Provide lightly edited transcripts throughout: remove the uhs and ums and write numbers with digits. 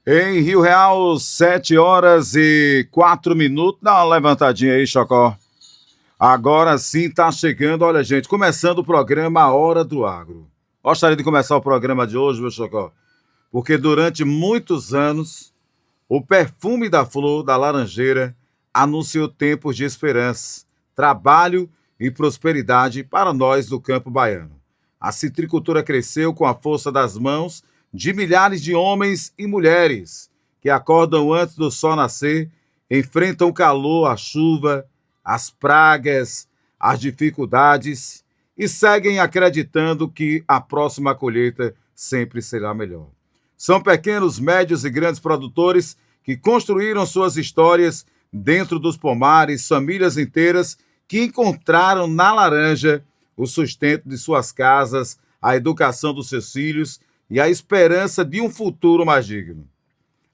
Em Rio Real, 7h04. Dá uma levantadinha aí, Chocó. Agora sim tá chegando, olha gente, começando o programa A Hora do Agro. Gostaria de começar o programa de hoje, meu Chocó, porque durante muitos anos o perfume da flor da laranjeira anunciou tempos de esperança, trabalho e prosperidade para nós do campo baiano. A citricultura cresceu com a força das mãos de milhares de homens e mulheres que acordam antes do sol nascer, enfrentam o calor, a chuva, as pragas, as dificuldades e seguem acreditando que a próxima colheita sempre será melhor. São pequenos, médios e grandes produtores que construíram suas histórias dentro dos pomares, famílias inteiras que encontraram na laranja o sustento de suas casas, a educação dos seus filhos e a esperança de um futuro mais digno.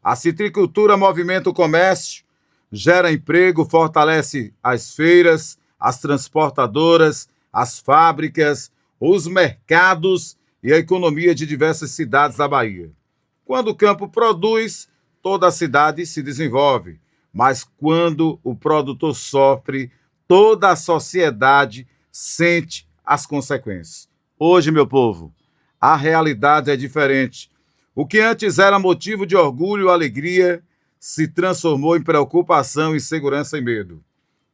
A citricultura movimenta o comércio, gera emprego, fortalece as feiras, as transportadoras, as fábricas, os mercados e a economia de diversas cidades da Bahia. Quando o campo produz, toda a cidade se desenvolve, mas quando o produtor sofre, toda a sociedade sente as consequências. Hoje, meu povo, a realidade é diferente. O que antes era motivo de orgulho e alegria se transformou em preocupação, insegurança e medo.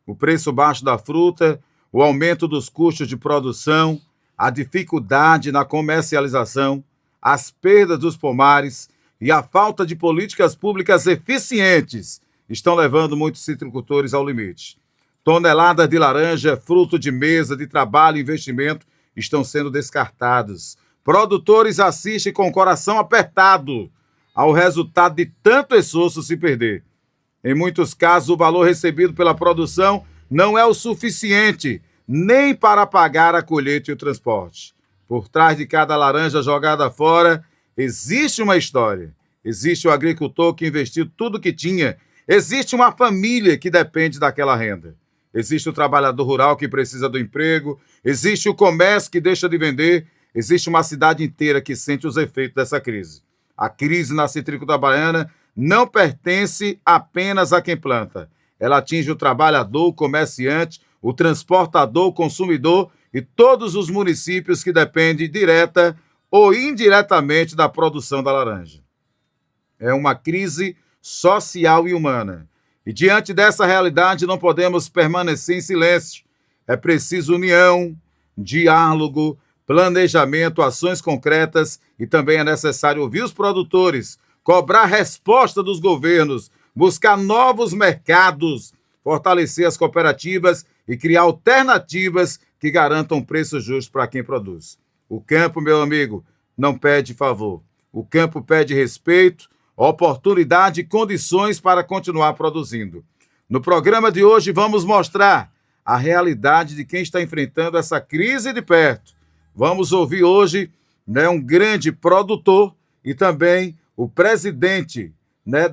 O preço baixo da fruta, o aumento dos custos de produção, a dificuldade na comercialização, as perdas dos pomares e a falta de políticas públicas eficientes estão levando muitos citricultores ao limite. Toneladas de laranja, fruto de mesa, de trabalho e investimento, estão sendo descartados. Produtores assistem com o coração apertado ao resultado de tanto esforço se perder. Em muitos casos, o valor recebido pela produção não é o suficiente nem para pagar a colheita e o transporte. Por trás de cada laranja jogada fora, existe uma história. Existe o agricultor que investiu tudo que tinha. Existe uma família que depende daquela renda. Existe o trabalhador rural que precisa do emprego. Existe o comércio que deixa de vender. Existe uma cidade inteira que sente os efeitos dessa crise. A crise na citricultura baiana não pertence apenas a quem planta. Ela atinge o trabalhador, o comerciante, o transportador, o consumidor e todos os municípios que dependem direta ou indiretamente da produção da laranja. É uma crise social e humana. E diante dessa realidade não podemos permanecer em silêncio. É preciso união, diálogo, planejamento, ações concretas e também é necessário ouvir os produtores, cobrar resposta dos governos, buscar novos mercados, fortalecer as cooperativas e criar alternativas que garantam preços justos para quem produz. O campo, meu amigo, não pede favor. O campo pede respeito, oportunidade e condições para continuar produzindo. No programa de hoje vamos mostrar a realidade de quem está enfrentando essa crise de perto. Vamos ouvir hoje um grande produtor e também o presidente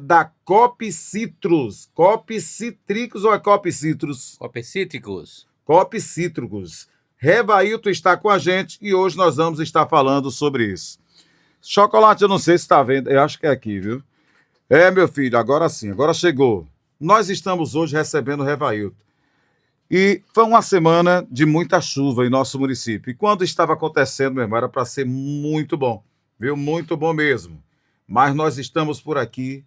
da Coop Citrus. Coop Cítricos ou é Coop Citrus? Coop Cítricos. Coop Cítricos. Revailton está com a gente e hoje nós vamos estar falando sobre isso. Chocolate, eu não sei se está vendo, eu acho que é aqui, viu? É, meu filho, agora sim, agora chegou. Nós estamos hoje recebendo o Revailton. E foi uma semana de muita chuva em nosso município. E quando estava acontecendo, meu irmão, era para ser muito bom, viu? Muito bom mesmo. Mas nós estamos por aqui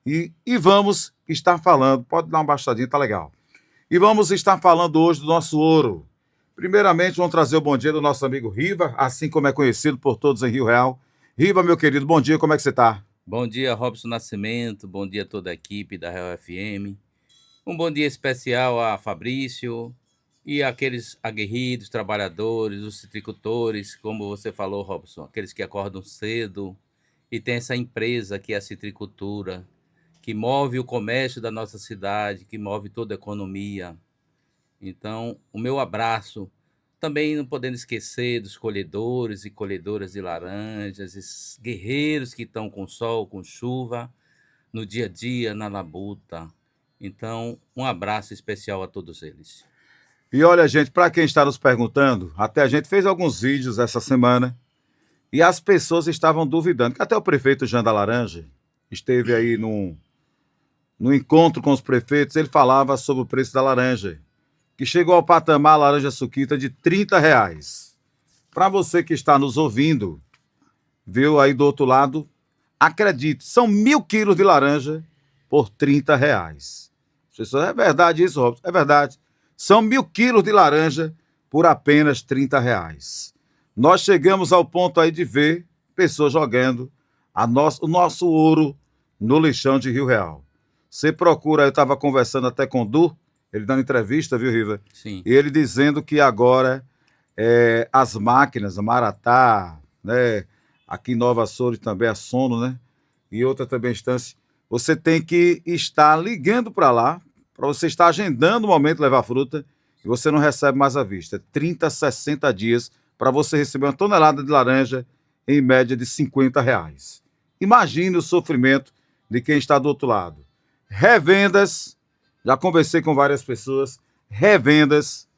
e vamos estar falando, pode dar uma baixadinha, tá legal. E vamos estar falando hoje do nosso ouro. Primeiramente, vamos trazer o bom dia do nosso amigo Riva, assim como é conhecido por todos em Rio Real. Riva, meu querido, bom dia, como é que você está? Bom dia, Robson Nascimento. Bom dia a toda a equipe da Real FM. Um bom dia especial a Fabrício e aqueles aguerridos, trabalhadores, os citricultores, como você falou, Robson, aqueles que acordam cedo e tem essa empresa que é a citricultura, que move o comércio da nossa cidade, que move toda a economia. Então, o meu abraço. Também não podendo esquecer dos colhedores e colhedoras de laranjas, esses guerreiros que estão com sol, com chuva, no dia a dia, na labuta. Então, um abraço especial a todos eles. E olha, gente, para quem está nos perguntando, até a gente fez alguns vídeos essa semana e as pessoas estavam duvidando, que até o prefeito Jean da Laranja, esteve aí no encontro com os prefeitos, ele falava sobre o preço da laranja, que chegou ao patamar laranja suquita de R$ 30. Para você que está nos ouvindo, viu aí do outro lado, acredite, são 1.000 quilos de laranja por R$ 30. É verdade isso, Robson? É verdade. São 1.000 quilos de laranja por apenas R$ 30. Nós chegamos ao ponto aí de ver pessoas jogando o nosso ouro no lixão de Rio Real. Você procura, eu estava conversando até com o Du, ele dando entrevista, viu, Riva? Sim. E ele dizendo que agora as máquinas, a Maratá, né, aqui em Nova Açores também a Sono, né, e outra também instância, você tem que estar ligando para lá, para você estar agendando o momento de levar fruta, e você não recebe mais à vista. 30, 60 dias para você receber uma tonelada de laranja em média de R$ 50. Imagine o sofrimento de quem está do outro lado. Revendas, já conversei com várias pessoas, revendas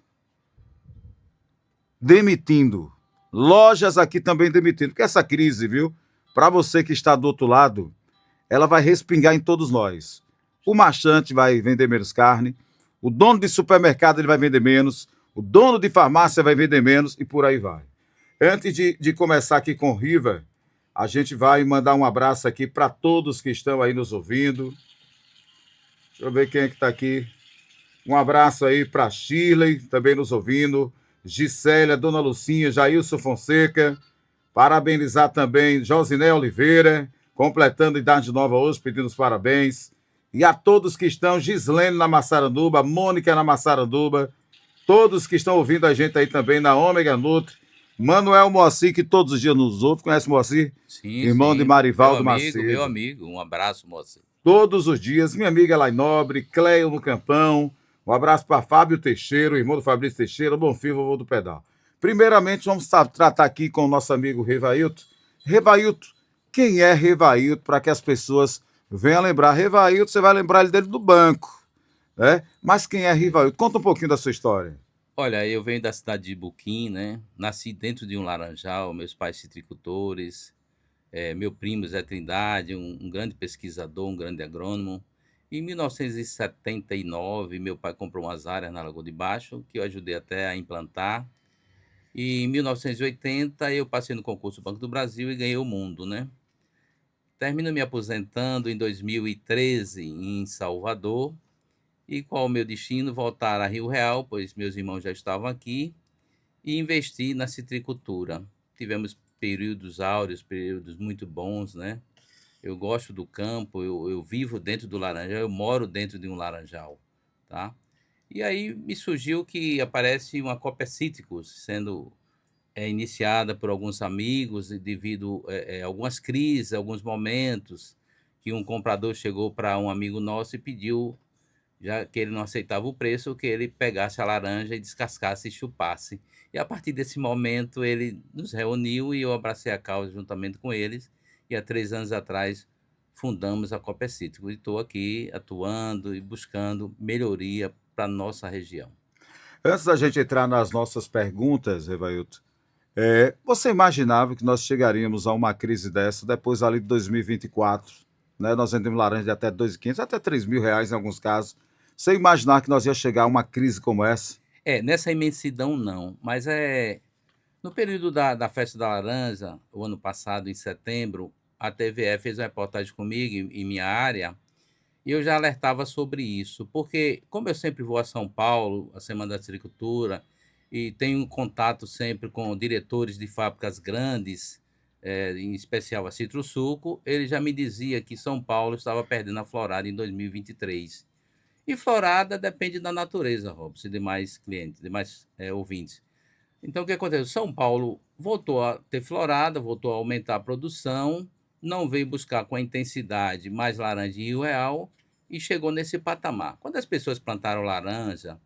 demitindo. Lojas aqui também demitindo. Porque essa crise, viu? Para você que está do outro lado, ela vai respingar em todos nós. O marchante vai vender menos carne, o dono de supermercado ele vai vender menos, o dono de farmácia vai vender menos e por aí vai. Antes de começar aqui com o Riva, a gente vai mandar um abraço aqui para todos que estão aí nos ouvindo. Deixa eu ver quem é que está aqui. Um abraço aí para Shirley, também nos ouvindo. Gisélia, Dona Lucinha, Jailson Fonseca. Parabenizar também Josiné Oliveira, completando idade nova hoje, pedindo os parabéns. E a todos que estão, Gislene na Massaranduba, Mônica na Massaranduba, todos que estão ouvindo a gente aí também na Ômega Nutri. Manuel Moacir, que todos os dias nos ouve. Conhece Moacir? Sim, Irmão de sim. Marivaldo Meu Macedo. amigo. Um abraço, moça. Todos os dias. Minha amiga Elai Nobre, Cleio no Campão. Um abraço para Fábio Teixeira, o irmão do Fabrício Teixeira, Bonfim, vovô do Pedal. Primeiramente, vamos tratar aqui com o nosso amigo Revailton. Revailton, quem é Revailton para que as pessoas venham lembrar? Revailton, você vai lembrar ele dele do banco, né? Mas quem é Revailton? Conta um pouquinho da sua história. Olha, eu venho da cidade de Buquim, né? Nasci dentro de um laranjal, meus pais citricultores, meu primo Zé Trindade, um grande pesquisador, um grande agrônomo. Em 1979, meu pai comprou umas áreas na Lagoa de Baixo, que eu ajudei até a implantar. E em 1980, eu passei no concurso do Banco do Brasil e ganhei o mundo, né? Termino me aposentando em 2013 em Salvador. E qual o meu destino? Voltar a Rio Real, pois meus irmãos já estavam aqui, e investir na citricultura. Tivemos períodos áureos, períodos muito bons, né? Eu gosto do campo, eu vivo dentro do laranjal, eu moro dentro de um laranjal, tá? E aí me surgiu que aparece uma Copper Cítricos sendo iniciada por alguns amigos e devido a algumas crises, alguns momentos que um comprador chegou para um amigo nosso e pediu, já que ele não aceitava o preço, que ele pegasse a laranja e descascasse e chupasse. E a partir desse momento ele nos reuniu e eu abracei a causa juntamente com eles. E há 3 anos atrás fundamos a Copper Cítrico. E estou aqui atuando e buscando melhoria para a nossa região. Antes da gente entrar nas nossas perguntas, Revailton, você imaginava que nós chegaríamos a uma crise dessa depois ali de 2024, né? Nós vendemos laranja de até 2.500, até R$ 3.000 em alguns casos. Você imaginar que nós ia chegar a uma crise como essa? Nessa imensidão não, mas no período da Festa da Laranja, o ano passado, em setembro, a TVE fez uma reportagem comigo em minha área e eu já alertava sobre isso, porque como eu sempre vou a São Paulo, a Semana da Agricultura, e tenho contato sempre com diretores de fábricas grandes, em especial a Citrosuco, ele já me dizia que São Paulo estava perdendo a florada em 2023. E florada depende da natureza, Robson, e demais clientes, demais ouvintes. Então, o que aconteceu? São Paulo voltou a ter florada, voltou a aumentar a produção, não veio buscar com a intensidade mais laranja em Rio Real e chegou nesse patamar. Quando as pessoas plantaram laranja,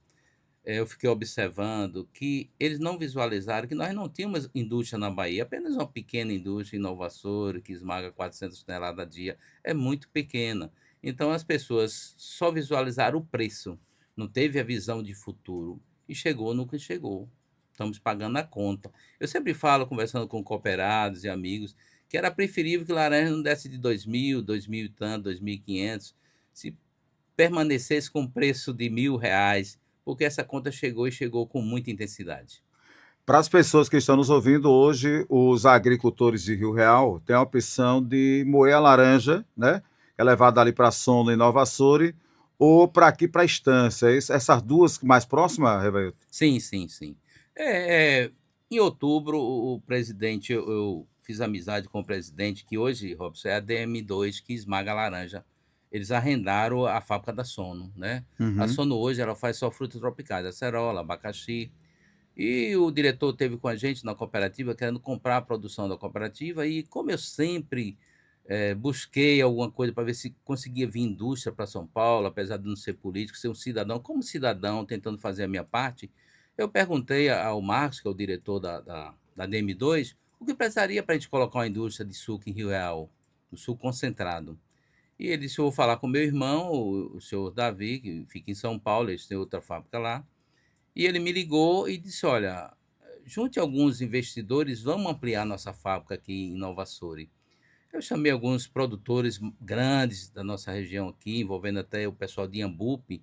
eu fiquei observando que eles não visualizaram que nós não tínhamos indústria na Bahia, apenas uma pequena indústria em Nova Açores, que esmaga 400 toneladas a dia, é muito pequena. Então, as pessoas só visualizaram o preço, não teve a visão de futuro e chegou no que chegou. Estamos pagando a conta. Eu sempre falo, conversando com cooperados e amigos, que era preferível que laranja não desse de 2.000, 2.000 e tanto, 2.500, se permanecesse com preço de R$ 1.000, porque essa conta chegou e chegou com muita intensidade. Para as pessoas que estão nos ouvindo hoje, os agricultores de Rio Real têm a opção de moer a laranja, né? Que é levada ali para Sono e Nova Açores, ou para aqui para a Estância. Essas duas mais próximas, Revailton? Sim, sim, sim. Em outubro, o presidente, eu fiz amizade com o presidente, que hoje, Robson, é a DM2 que esmaga a laranja. Eles arrendaram a fábrica da Sono, né? A Uhum. Sono hoje ela faz só frutas tropicais, acerola, abacaxi. E o diretor teve com a gente na cooperativa, querendo comprar a produção da cooperativa, e como eu sempre busquei alguma coisa para ver se conseguia vir indústria para São Paulo, apesar de não ser político, ser um cidadão, como cidadão, tentando fazer a minha parte, eu perguntei ao Marcos, que é o diretor da DM2, o que precisaria para a gente colocar uma indústria de suco em Rio Real, um suco concentrado. E ele disse: eu vou falar com meu irmão, o senhor Davi, que fica em São Paulo, eles têm outra fábrica lá. E ele me ligou e disse: olha, junte alguns investidores, vamos ampliar nossa fábrica aqui em Nova Açores. Eu chamei alguns produtores grandes da nossa região aqui, envolvendo até o pessoal de Iambupe,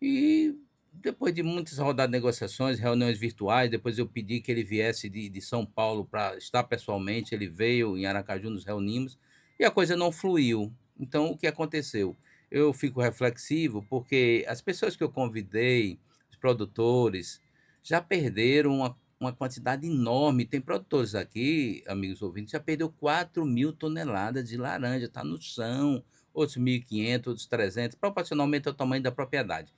e depois de muitas rodadas de negociações, reuniões virtuais, depois eu pedi que ele viesse de São Paulo para estar pessoalmente. Ele veio em Aracaju, nos reunimos, e a coisa não fluiu. Então, o que aconteceu? Eu fico reflexivo porque as pessoas que eu convidei, os produtores, já perderam uma quantidade enorme. Tem produtores aqui, amigos ouvintes, já perdeu 4.000 toneladas de laranja, está no chão, outros 1.500, outros 300, proporcionalmente ao tamanho da propriedade.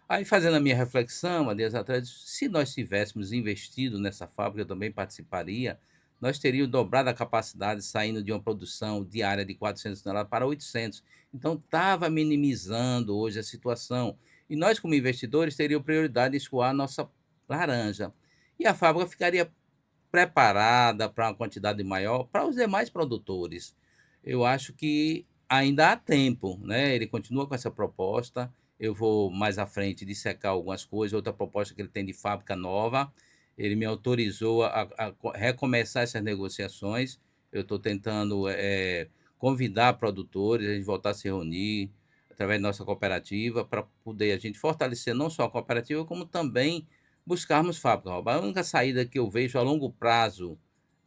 Aí, fazendo a minha reflexão, há dias atrás, se nós tivéssemos investido nessa fábrica, eu também participaria, nós teríamos dobrado a capacidade, saindo de uma produção diária de 400 toneladas para 800. Então, estava minimizando hoje a situação. E nós, como investidores, teríamos prioridade em escoar a nossa laranja. E a fábrica ficaria preparada para uma quantidade maior para os demais produtores. Eu acho que ainda há tempo, né? Ele continua com essa proposta. Eu vou mais à frente dissecar algumas coisas, outra proposta que ele tem de fábrica nova. Ele me autorizou a recomeçar essas negociações. Eu estou tentando convidar produtores, a gente voltar a se reunir através da nossa cooperativa para poder a gente fortalecer não só a cooperativa, como também buscarmos fábrica. A única saída que eu vejo a longo prazo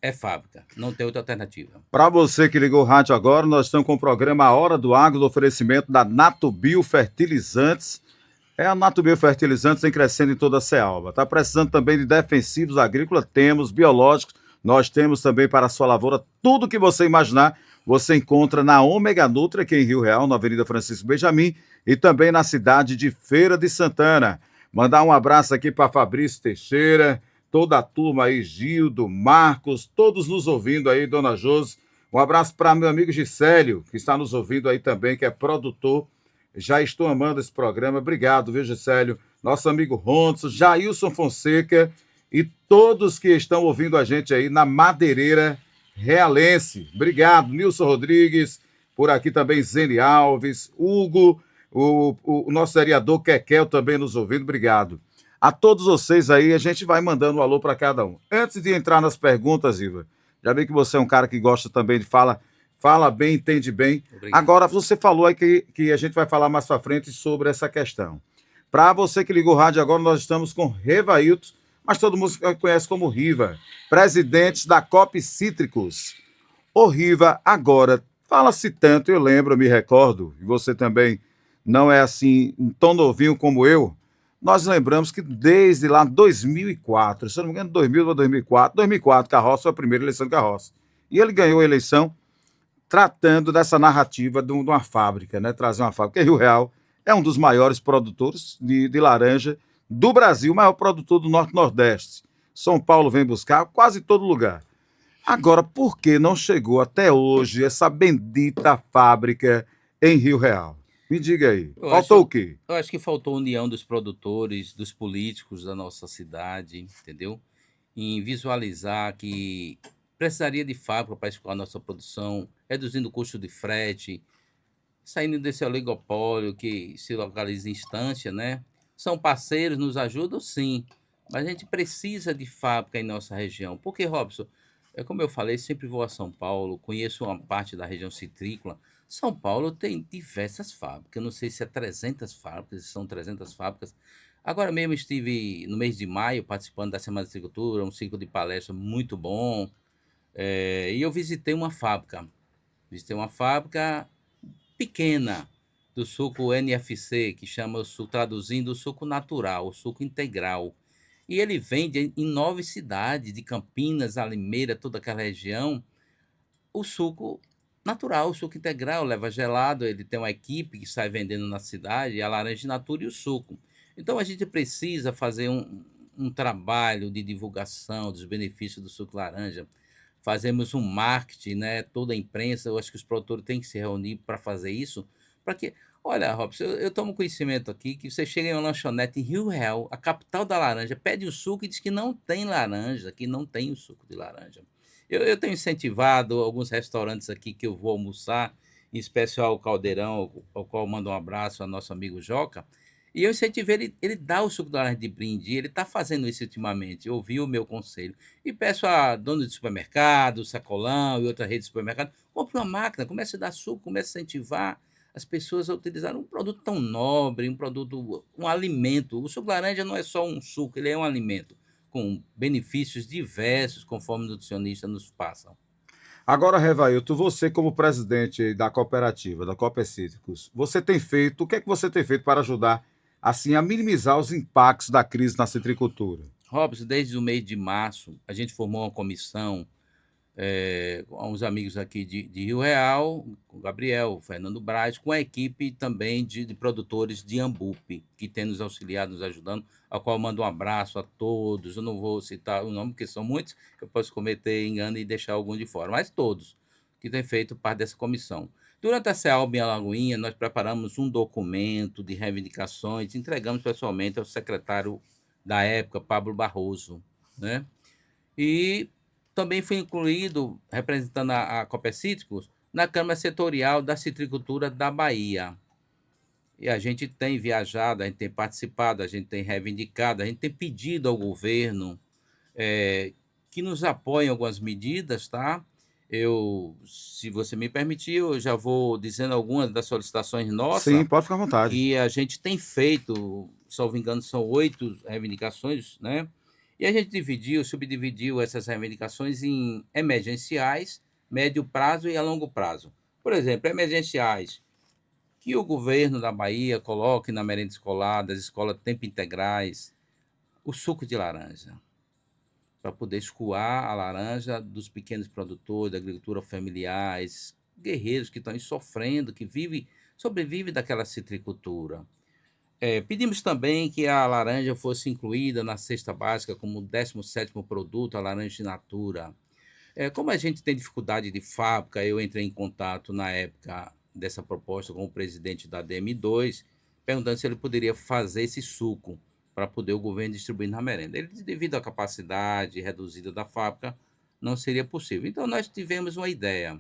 é fábrica, não tem outra alternativa. Para você que ligou o rádio agora, nós estamos com o programa A Hora do Agro, do oferecimento da Natubio Fertilizantes. É a Natubio Fertilizantes em crescendo em toda a Cealba. Está precisando também de defensivos agrícolas? Temos, biológicos, nós temos também para a sua lavoura. Tudo que você imaginar, você encontra na Ômega Nutra, aqui em Rio Real, na Avenida Francisco Benjamin, e também na cidade de Feira de Santana. Mandar um abraço aqui para Fabrício Teixeira, toda a turma aí, Gildo, Marcos, todos nos ouvindo aí, Dona Josi. Um abraço para meu amigo Gisélio, que está nos ouvindo aí também, que é produtor. Já estou amando esse programa. Obrigado, viu, Gisélio? Nosso amigo Ronson, Jailson Fonseca e todos que estão ouvindo a gente aí na Madeireira Realense. Obrigado, Nilson Rodrigues, por aqui também Zene Alves, Hugo, o nosso vereador Kekel também nos ouvindo. Obrigado. A todos vocês aí, a gente vai mandando um alô para cada um. Antes de entrar nas perguntas, Iva, já vi que você é um cara que gosta também de fala bem, entende bem. Obrigado. Agora, você falou aí que a gente vai falar mais para frente sobre essa questão. Para você que ligou o rádio agora, nós estamos com Revailton, mas todo mundo conhece como Riva, presidente da COP Cítricos. Ô Riva, agora, fala-se tanto, eu lembro, eu me recordo, e você também não é assim tão novinho como eu, nós lembramos que desde lá 2004, se eu não me engano, 2000 ou 2004, Carroça foi a primeira eleição de Carroça. E ele ganhou a eleição tratando dessa narrativa de uma fábrica, né? Trazer uma fábrica. Porque Rio Real é um dos maiores produtores de laranja do Brasil, o maior produtor do Norte-Nordeste. São Paulo vem buscar quase todo lugar. Agora, por que não chegou até hoje essa bendita fábrica em Rio Real? Me diga aí, Eu faltou acho, o quê? eu acho que faltou união dos produtores, dos políticos da nossa cidade, entendeu? Em visualizar que precisaria de fábrica para escoar nossa produção, reduzindo o custo de frete, saindo desse oligopólio que se localiza em instância, né? São parceiros, nos ajudam, sim, mas a gente precisa de fábrica em nossa região. Por que, Robson? É como eu falei, sempre vou a São Paulo, conheço uma parte da região citrícola. São Paulo tem diversas fábricas, eu não sei se é 300 fábricas, se são 300 fábricas. Agora mesmo estive no mês de maio participando da Semana de Agricultura, um ciclo de palestra muito bom, e eu visitei uma fábrica pequena do suco NFC, que chama o suco, traduzindo o suco natural, o suco integral. E ele vende em 9 cidades, de Campinas a Limeira, toda aquela região, o suco natural, o suco integral, leva gelado, ele tem uma equipe que sai vendendo na cidade, a laranja in natura e o suco. Então a gente precisa fazer um trabalho de divulgação dos benefícios do suco laranja. Fazemos um marketing, né? Toda a imprensa, eu acho que os produtores têm que se reunir para fazer isso, para que. Olha, Robson, eu tomo conhecimento aqui que você chega em uma lanchonete em Rio Real, a capital da laranja, pede o suco e diz que não tem laranja, que não tem o suco de laranja. Eu tenho incentivado alguns restaurantes aqui que eu vou almoçar, em especial o Caldeirão, ao qual eu mando um abraço ao nosso amigo Joca, e eu incentivei ele dá o suco da laranja de brinde, e ele está fazendo isso ultimamente, ouviu o meu conselho. E peço a dono de supermercado, Sacolão e outra rede de supermercado, compre uma máquina, comece a dar suco, comece a incentivar as pessoas a utilizar um produto tão nobre, um produto, um alimento. O suco de laranja não é só um suco, ele é um alimento com benefícios diversos, conforme o nutricionista nos passam. Agora, Revailton, você como presidente da cooperativa, da Cooper Cítricos, você tem feito, o que é que você tem feito para ajudar, assim, a minimizar os impactos da crise na citricultura? Robson, desde o mês de março, a gente formou uma comissão com uns amigos aqui de Rio Real, com o Gabriel, o Fernando Braz, com a equipe também de produtores de Ambupe, que tem nos auxiliado, nos ajudando, ao qual eu mando um abraço a todos. Eu não vou citar o nome, porque são muitos, eu posso cometer engano e deixar algum de fora, mas todos que têm feito parte dessa comissão. Durante a CEALB em Alagoinha, nós preparamos um documento de reivindicações, entregamos pessoalmente ao secretário da época, Pablo Barroso, né? E também fui incluído, representando a Cooper Cítricos, na Câmara Setorial da Citricultura da Bahia. E a gente tem viajado, a gente tem participado, a gente tem reivindicado, a gente tem pedido ao governo que nos apoie em algumas medidas, tá? Eu, se você me permitir, eu já vou dizendo algumas das solicitações Sim, nossas pode ficar à vontade. que a gente tem feito, salvo engano, são 8 reivindicações, né? E a gente subdividiu essas reivindicações em emergenciais, médio prazo e a longo prazo. Por exemplo, emergenciais, que o governo da Bahia coloque na merenda escolar, das escolas tempo integrais, o suco de laranja, para poder escoar a laranja dos pequenos produtores, da agricultura familiar, esses guerreiros que estão aí sofrendo, que sobrevivem daquela citricultura. Pedimos também que a laranja fosse incluída na cesta básica como 17º produto, a laranja in natura. Como a gente tem dificuldade de fábrica, eu entrei em contato na época dessa proposta com o presidente da DM2, perguntando se ele poderia fazer esse suco para poder o governo distribuir na merenda. Ele, devido à capacidade reduzida da fábrica, não seria possível. Então, nós tivemos uma ideia.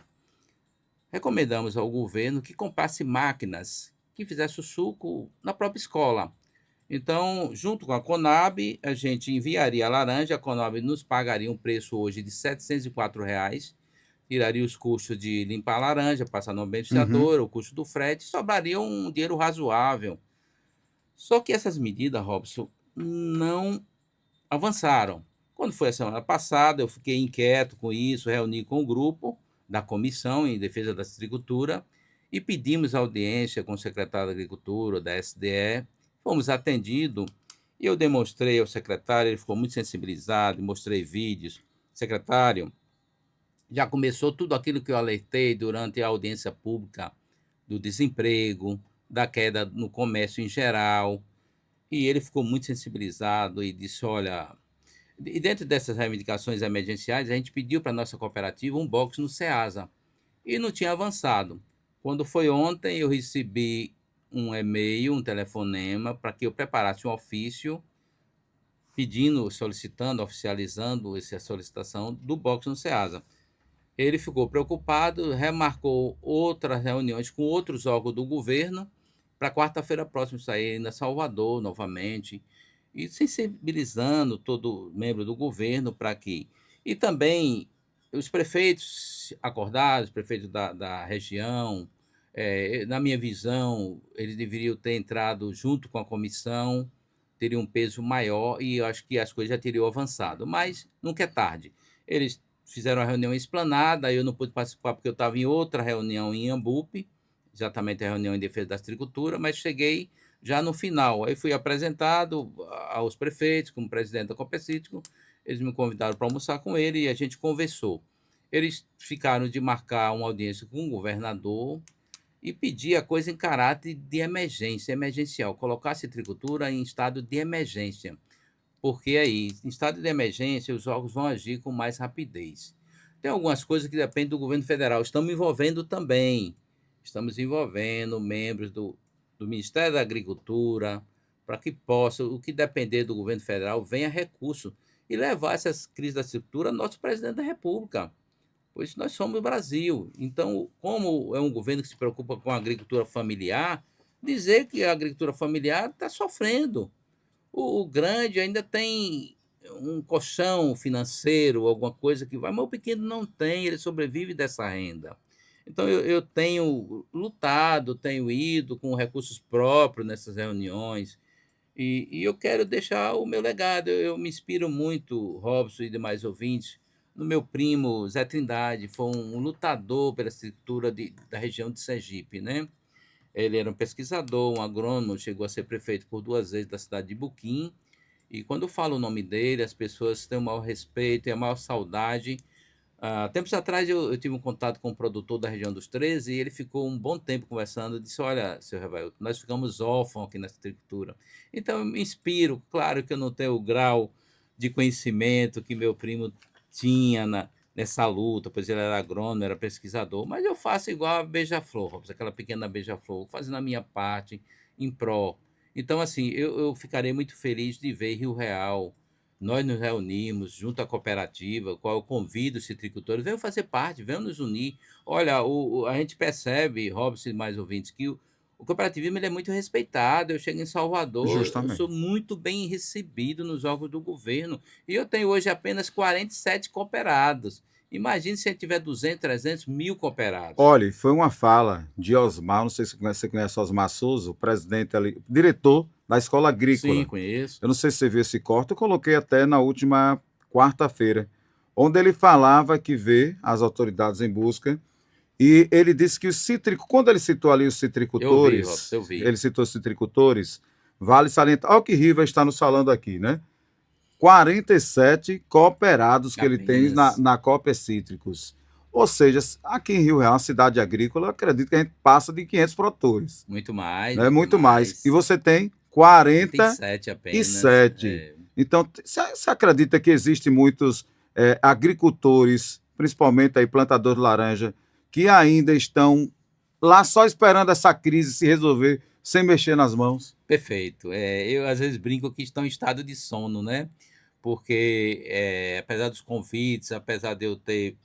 Recomendamos ao governo que comprasse máquinas que fizesse o suco na própria escola. Então, junto com a Conab, a gente enviaria a laranja, a Conab nos pagaria um preço hoje de R$ 704, tiraria os custos de limpar a laranja, passar no Uhum. beneficiador, o custo do frete, sobraria um dinheiro razoável. Só que essas medidas, Robson, não avançaram. Quando foi a semana passada, eu fiquei inquieto com isso, reuni com o grupo da Comissão em Defesa da Agricultura e pedimos audiência com o secretário da Agricultura, da SDE. Fomos atendidos e eu demonstrei ao secretário, ele ficou muito sensibilizado, mostrei vídeos. Secretário, já começou tudo aquilo que eu alertei durante a audiência pública do desemprego, da queda no comércio em geral, e ele ficou muito sensibilizado e disse: olha, e dentro dessas reivindicações emergenciais, a gente pediu para a nossa cooperativa um box no SEASA e não tinha avançado. Quando foi ontem, eu recebi um e-mail, um telefonema, para que eu preparasse um ofício pedindo, solicitando, oficializando essa solicitação do box no SEASA. Ele ficou preocupado, remarcou outras reuniões com outros órgãos do governo para quarta-feira próxima sair na Salvador novamente e sensibilizando todo membro do governo para que. E também os prefeitos acordados, os prefeitos da região, na minha visão, eles deveriam ter entrado junto com a comissão, teriam um peso maior e eu acho que as coisas já teriam avançado, mas nunca é tarde. Eles fizeram a reunião em Esplanada, eu não pude participar porque eu estava em outra reunião em Iambupe, exatamente a reunião em defesa da agricultura, mas cheguei já no final. Aí fui apresentado aos prefeitos como presidente da Copecítico, eles me convidaram para almoçar com ele e a gente conversou. Eles ficaram de marcar uma audiência com o governador e pedir a coisa em caráter de emergência, emergencial, colocar a citricultura em estado de emergência, porque aí, em estado de emergência, os órgãos vão agir com mais rapidez. Tem algumas coisas que dependem do governo federal, estamos envolvendo também, estamos envolvendo membros do Ministério da Agricultura, para que possa, o que depender do governo federal, venha recurso e levar essas crises da agricultura ao nosso presidente da República, pois nós somos o Brasil. Então, como é um governo que se preocupa com a agricultura familiar, dizer que a agricultura familiar está sofrendo. O grande ainda tem um colchão financeiro, alguma coisa que vai, mas o pequeno não tem, ele sobrevive dessa renda. Então, eu tenho lutado, tenho ido com recursos próprios nessas reuniões, e eu quero deixar o meu legado. Eu me inspiro muito, Robson e demais ouvintes, no meu primo Zé Trindade, foi um lutador pela escritura da região de Sergipe, né? Ele era um pesquisador, um agrônomo, chegou a ser prefeito por 2 vezes da cidade de Buquim, e quando eu falo o nome dele, as pessoas têm o maior respeito e a maior saudade. Tempos atrás eu tive um contato com um produtor da região dos 13 e ele ficou um bom tempo conversando e disse: Olha, seu Revailton, nós ficamos órfãos aqui nessa agricultura. Então eu me inspiro, claro que eu não tenho o grau de conhecimento que meu primo tinha nessa luta, pois ele era agrônomo, era pesquisador, mas eu faço igual a Beija-Flor, Robson, aquela pequena Beija-Flor, fazendo a minha parte em pró. Então, assim, eu ficarei muito feliz de ver Rio Real. Nós nos reunimos junto à cooperativa, qual eu convido os citricultores, venham fazer parte, venham nos unir. Olha, a gente percebe, Robson e mais ouvintes, que o cooperativismo ele é muito respeitado. Eu chego em Salvador, eu sou Justamente. muito bem recebido nos órgãos do governo. E eu tenho hoje apenas 47 cooperados. Imagine se a gente tiver 200, 300 mil cooperados. Olha, foi uma fala de Osmar, não sei se você conhece Osmar Souza, o presidente ali, diretor da Escola Sim, Agrícola. conheço. Eu não sei se você viu esse corte, eu coloquei até na última quarta-feira, onde ele falava que vê as autoridades em busca, e ele disse que os cítricos, quando ele citou ali os Eu vi, Robson, citricultores, eu vi. ele citou os citricultores, vale salientar, olha o que Riva está nos falando aqui, né? 47 cooperados que ele tem Apenas. na Copa Cítricos. Ou seja, aqui em Rio Real, uma cidade agrícola, eu acredito que a gente passa de 500 produtores, Muito mais, né? muito Muito mais. E mais. você tem 47 apenas. 47. Então, você acredita que existem muitos agricultores, principalmente aí plantadores de laranja, que ainda estão lá só esperando essa crise se resolver sem mexer nas mãos? Perfeito. Eu às vezes brinco que estão em estado de sono, né? Porque apesar dos convites, apesar de eu ter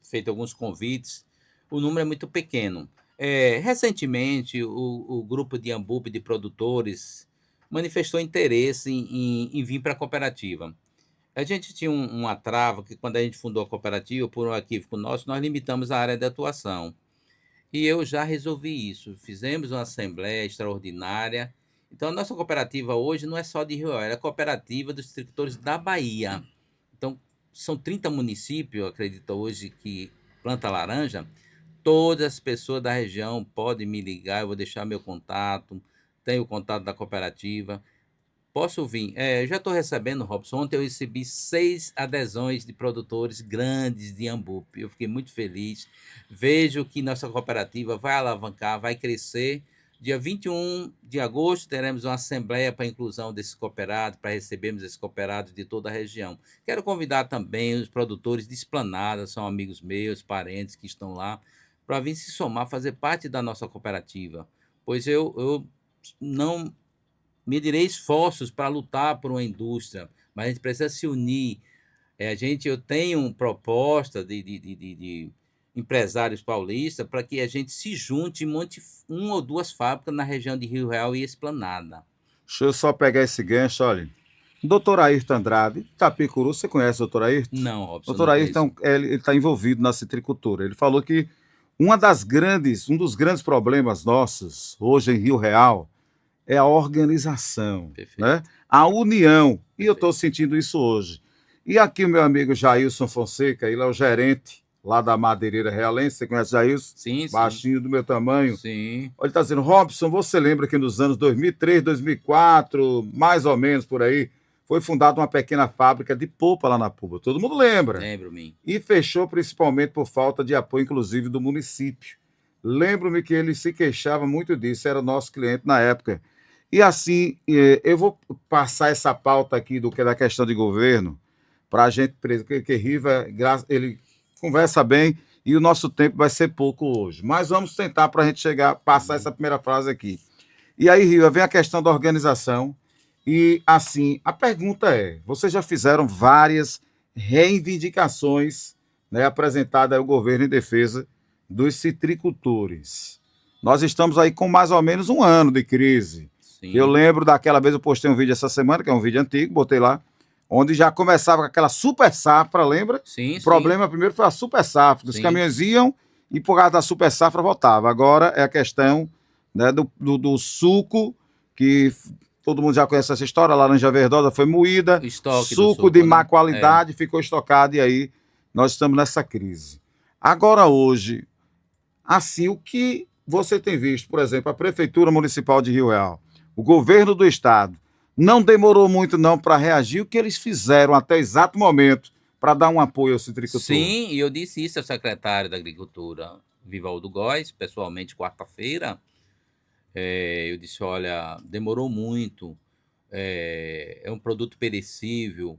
feito alguns convites, o número é muito pequeno. Recentemente, o grupo de Iambupe de produtores manifestou interesse em vir para a cooperativa. A gente tinha uma trava que, quando a gente fundou a cooperativa, por um equívoco nosso, nós limitamos a área de atuação. E eu já resolvi isso. Fizemos uma assembleia extraordinária. Então, a nossa cooperativa hoje não é só de Rio Real, ela é a cooperativa dos agricultores da Bahia. Então, são 30 municípios, acredito hoje, que planta laranja. Todas as pessoas da região podem me ligar, eu vou deixar meu contato, tenho o contato da cooperativa. Posso vir? Já estou recebendo, Robson. Ontem eu recebi 6 adesões de produtores grandes de Iambupe. Eu fiquei muito feliz. Vejo que nossa cooperativa vai alavancar, vai crescer. Dia 21 de agosto teremos uma assembleia para a inclusão desses cooperados, para recebermos esses cooperados de toda a região. Quero convidar também os produtores de Esplanada, são amigos meus, parentes que estão lá, para vir se somar, fazer parte da nossa cooperativa. Pois eu não medirei esforços para lutar por uma indústria, mas a gente precisa se unir. Eu tenho proposta de empresários paulistas para que a gente se junte e monte uma ou duas fábricas na região de Rio Real e Esplanada. Deixa eu só pegar esse gancho, olha. Doutor Ayrton Andrade, Tapicuru, você conhece o doutor Ayrton? Não, Robson, Doutor não Ayrton, conheço. ele está envolvido na citricultura. Ele falou que um dos grandes problemas nossos, hoje em Rio Real, é a organização, né? Perfeito, A união. E eu estou perfeito. sentindo isso hoje. E aqui o meu amigo Jailson Fonseca, ele é o gerente lá da Madeireira Realense. Você conhece Jailson? Sim, sim, Baixinho do meu tamanho. sim, Ele está dizendo, Robson, você lembra que nos anos 2003, 2004, mais ou menos por aí, foi fundada uma pequena fábrica de polpa lá na Puba. Todo mundo lembra. lembro-me. E fechou principalmente por falta de apoio, inclusive, do município. Lembro-me que ele se queixava muito disso, era nosso cliente na época. E assim, eu vou passar essa pauta aqui do que é da questão de governo, para a gente, que Riva, ele conversa bem e o nosso tempo vai ser pouco hoje. Mas vamos tentar para a gente chegar, passar essa primeira frase aqui. E aí, Riva, vem a questão da organização. E assim, a pergunta é: vocês já fizeram várias reivindicações, né, apresentadas ao governo em defesa dos citricultores. Nós estamos aí com mais ou menos um ano de crise. Eu Sim, lembro daquela vez, eu postei um vídeo essa semana, que é um vídeo antigo, botei lá, onde já começava com aquela super safra, lembra? sim, O sim, problema primeiro foi a super safra, os sim. caminhões iam e por causa da super safra voltava. Agora é a questão, né, do suco, que todo mundo já conhece essa história, a laranja verdosa foi moída, O estoque do suco de suco, má né? É. qualidade ficou estocado e aí nós estamos nessa crise. Agora hoje, assim, o que você tem visto, por exemplo, a Prefeitura Municipal de Rio Real, o governo do Estado, não demorou muito não para reagir, o que eles fizeram até o exato momento para dar um apoio ao citricultor? Sim, e eu disse isso ao secretário da Agricultura, Vivaldo Góes, pessoalmente, quarta-feira. Eu disse: olha, demorou muito, é um produto perecível,